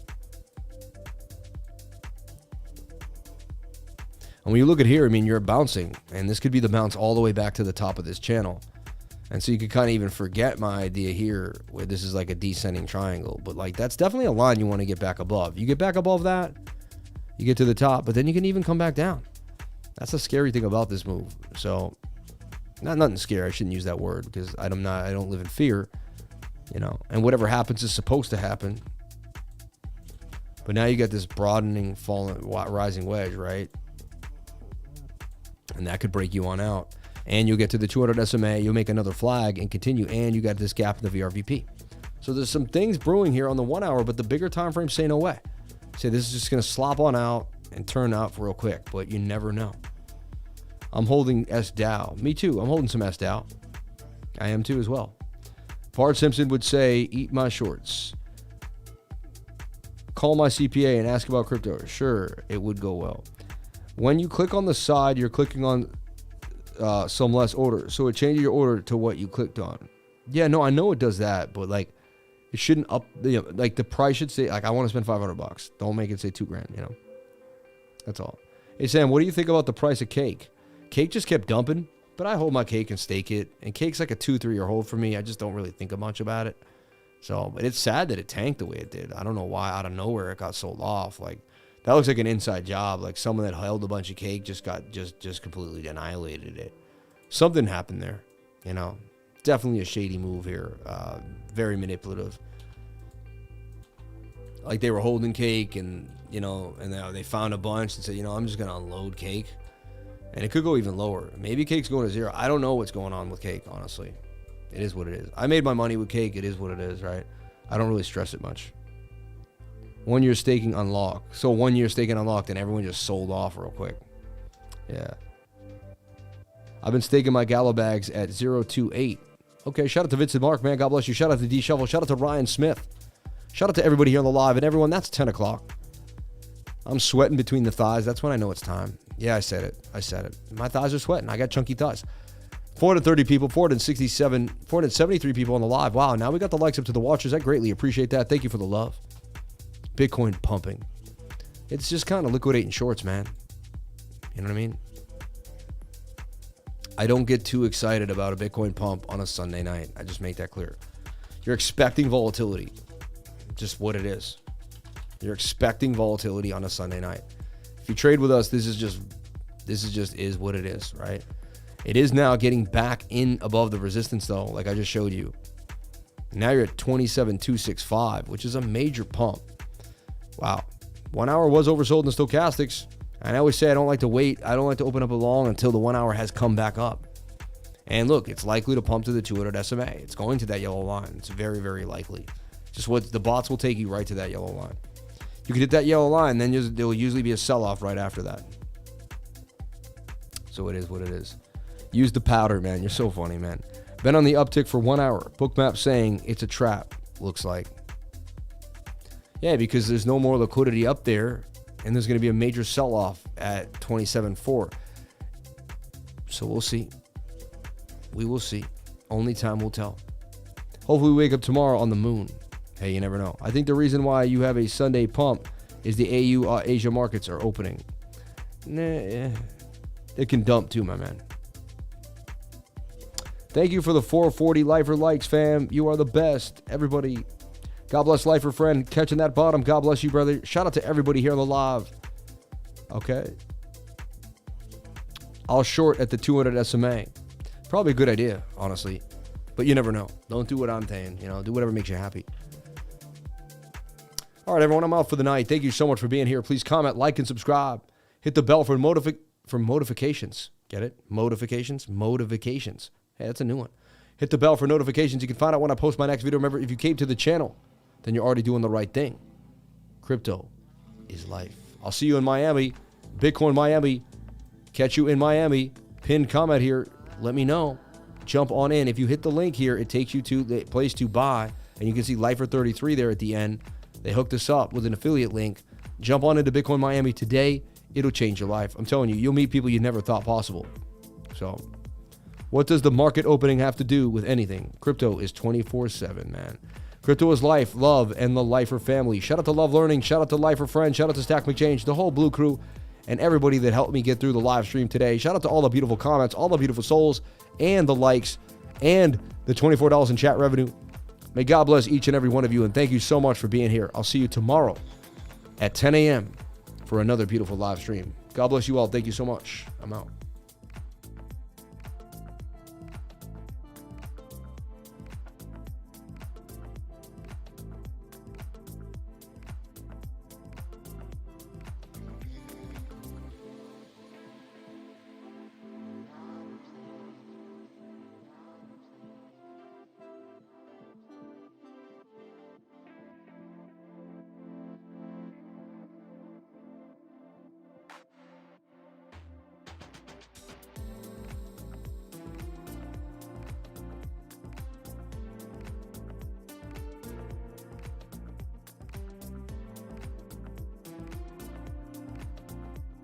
And when you look at here, I mean, you're bouncing, and this could be the bounce all the way back to the top of this channel. And so you could kind of even forget my idea here, where this is like a descending triangle. But like, that's definitely a line you want to get back above. You get back above that, you get to the top, but then you can even come back down. That's the scary thing about this move. So, nothing scary. I shouldn't use that word because I don't live in fear, and whatever happens is supposed to happen. But now you got this broadening, falling, rising wedge, right? And that could break you on out. And you'll get to the 200 SMA, you'll make another flag and continue, and you got this gap in the VRVP. So there's some things brewing here on the 1 hour, but the bigger time frames say no way. Say this is just going to slop on out and turn out real quick, but you never know. I'm holding SDAO. Me too. I'm holding some SDAO. I am too as well. Bart Simpson would say, eat my shorts. Call my CPA and ask about crypto. Sure, it would go well. When you click on the side, you're clicking on some less order. So it changes your order to what you clicked on. Yeah, no, I know it does that, but like it shouldn't up, like the price should say, like I want to spend $500. Don't make it say $2,000, That's all. Hey, Sam, what do you think about the price of cake? Cake just kept dumping, but I hold my cake and stake it. And cake's like a 2-3 year hold for me. I just don't really think much about it. So, but it's sad that it tanked the way it did. I don't know why out of nowhere it got sold off. Like that looks like an inside job. Like someone that held a bunch of cake just completely annihilated it. Something happened there, Definitely a shady move here. Very manipulative. Like they were holding cake and, and they found a bunch and said, I'm just going to unload cake. And it could go even lower. Maybe cake's going to zero. I don't know what's going on with cake, honestly. It is what it is. I made my money with cake. It is what it is, right? I don't really stress it much. 1 year staking unlocked. So 1 year staking unlocked and everyone just sold off real quick. Yeah. I've been staking my Gallo bags at 0.28. Okay, shout out to Vincent Mark, man. God bless you. Shout out to D Shovel. Shout out to Ryan Smith. Shout out to everybody here on the live. And everyone, that's 10 o'clock. I'm sweating between the thighs. That's when I know it's time. Yeah, I said it. My thighs are sweating. I got chunky thighs. 430 people, 473 people on the live. Wow, now we got the likes up to the watchers. I greatly appreciate that. Thank you for the love. Bitcoin pumping. It's just kind of liquidating shorts, man. You know what I mean? I don't get too excited about a Bitcoin pump on a Sunday night. I just make that clear. You're expecting volatility. Just what it is. You're expecting volatility on a Sunday night. If you trade with us, this is just what it is, right? It is now getting back in above the resistance though, like I just showed you. Now you're at 27,265, which is a major pump. Wow. 1 hour was oversold in the stochastics. And I always say I don't like to wait. I don't like to open up a long until the 1 hour has come back up. And look, it's likely to pump to the 200 SMA. It's going to that yellow line. It's very, very likely. Just what the bots will take you right to that yellow line. You can hit that yellow line, then there will usually be a sell-off right after that. So it is what it is. Use the powder, man. You're so funny, man. Been on the uptick for 1 hour. BOOKMAP saying it's a trap, looks like. Yeah, because there's no more liquidity up there, and there's going to be a major sell-off at 27.4. So we'll see. We will see. Only time will tell. Hopefully we wake up tomorrow on the moon. Hey, you never know. I think the reason why you have a Sunday pump is the Asia markets are opening. Nah, it can dump too, my man. Thank you for the 440 Lifer likes, fam. You are the best. Everybody, God bless Lifer friend. Catching that bottom. God bless you, brother. Shout out to everybody here on the live. Okay. I'll short at the 200 SMA. Probably a good idea, honestly. But you never know. Don't do what I'm saying. Do whatever makes you happy. All right, everyone. I'm out for the night. Thank you so much for being here. Please comment, like, and subscribe. Hit the bell for notifications. Get it? Modifications. Hey, that's a new one. Hit the bell for notifications. You can find out when I post my next video. Remember, if you came to the channel, then you're already doing the right thing. Crypto is life. I'll see you in Miami. Bitcoin Miami. Catch you in Miami. Pinned comment here. Let me know. Jump on in. If you hit the link here, it takes you to the place to buy. And you can see Lifer33 there at the end. They hooked us up with an affiliate link. Jump on into Bitcoin Miami today. It'll change your life. I'm telling you, you'll meet people you never thought possible. So, what does the market opening have to do with anything? Crypto is 24/7, man. Crypto is life, love, and the Lifer family. Shout out to Love Learning. Shout out to Lifer Friends. Shout out to Stack McChange, the whole Blue Crew, and everybody that helped me get through the live stream today. Shout out to all the beautiful comments, all the beautiful souls, and the likes, and the $24 in chat revenue. May God bless each and every one of you, and thank you so much for being here. I'll see you tomorrow at 10 a.m. for another beautiful live stream. God bless you all. Thank you so much. I'm out.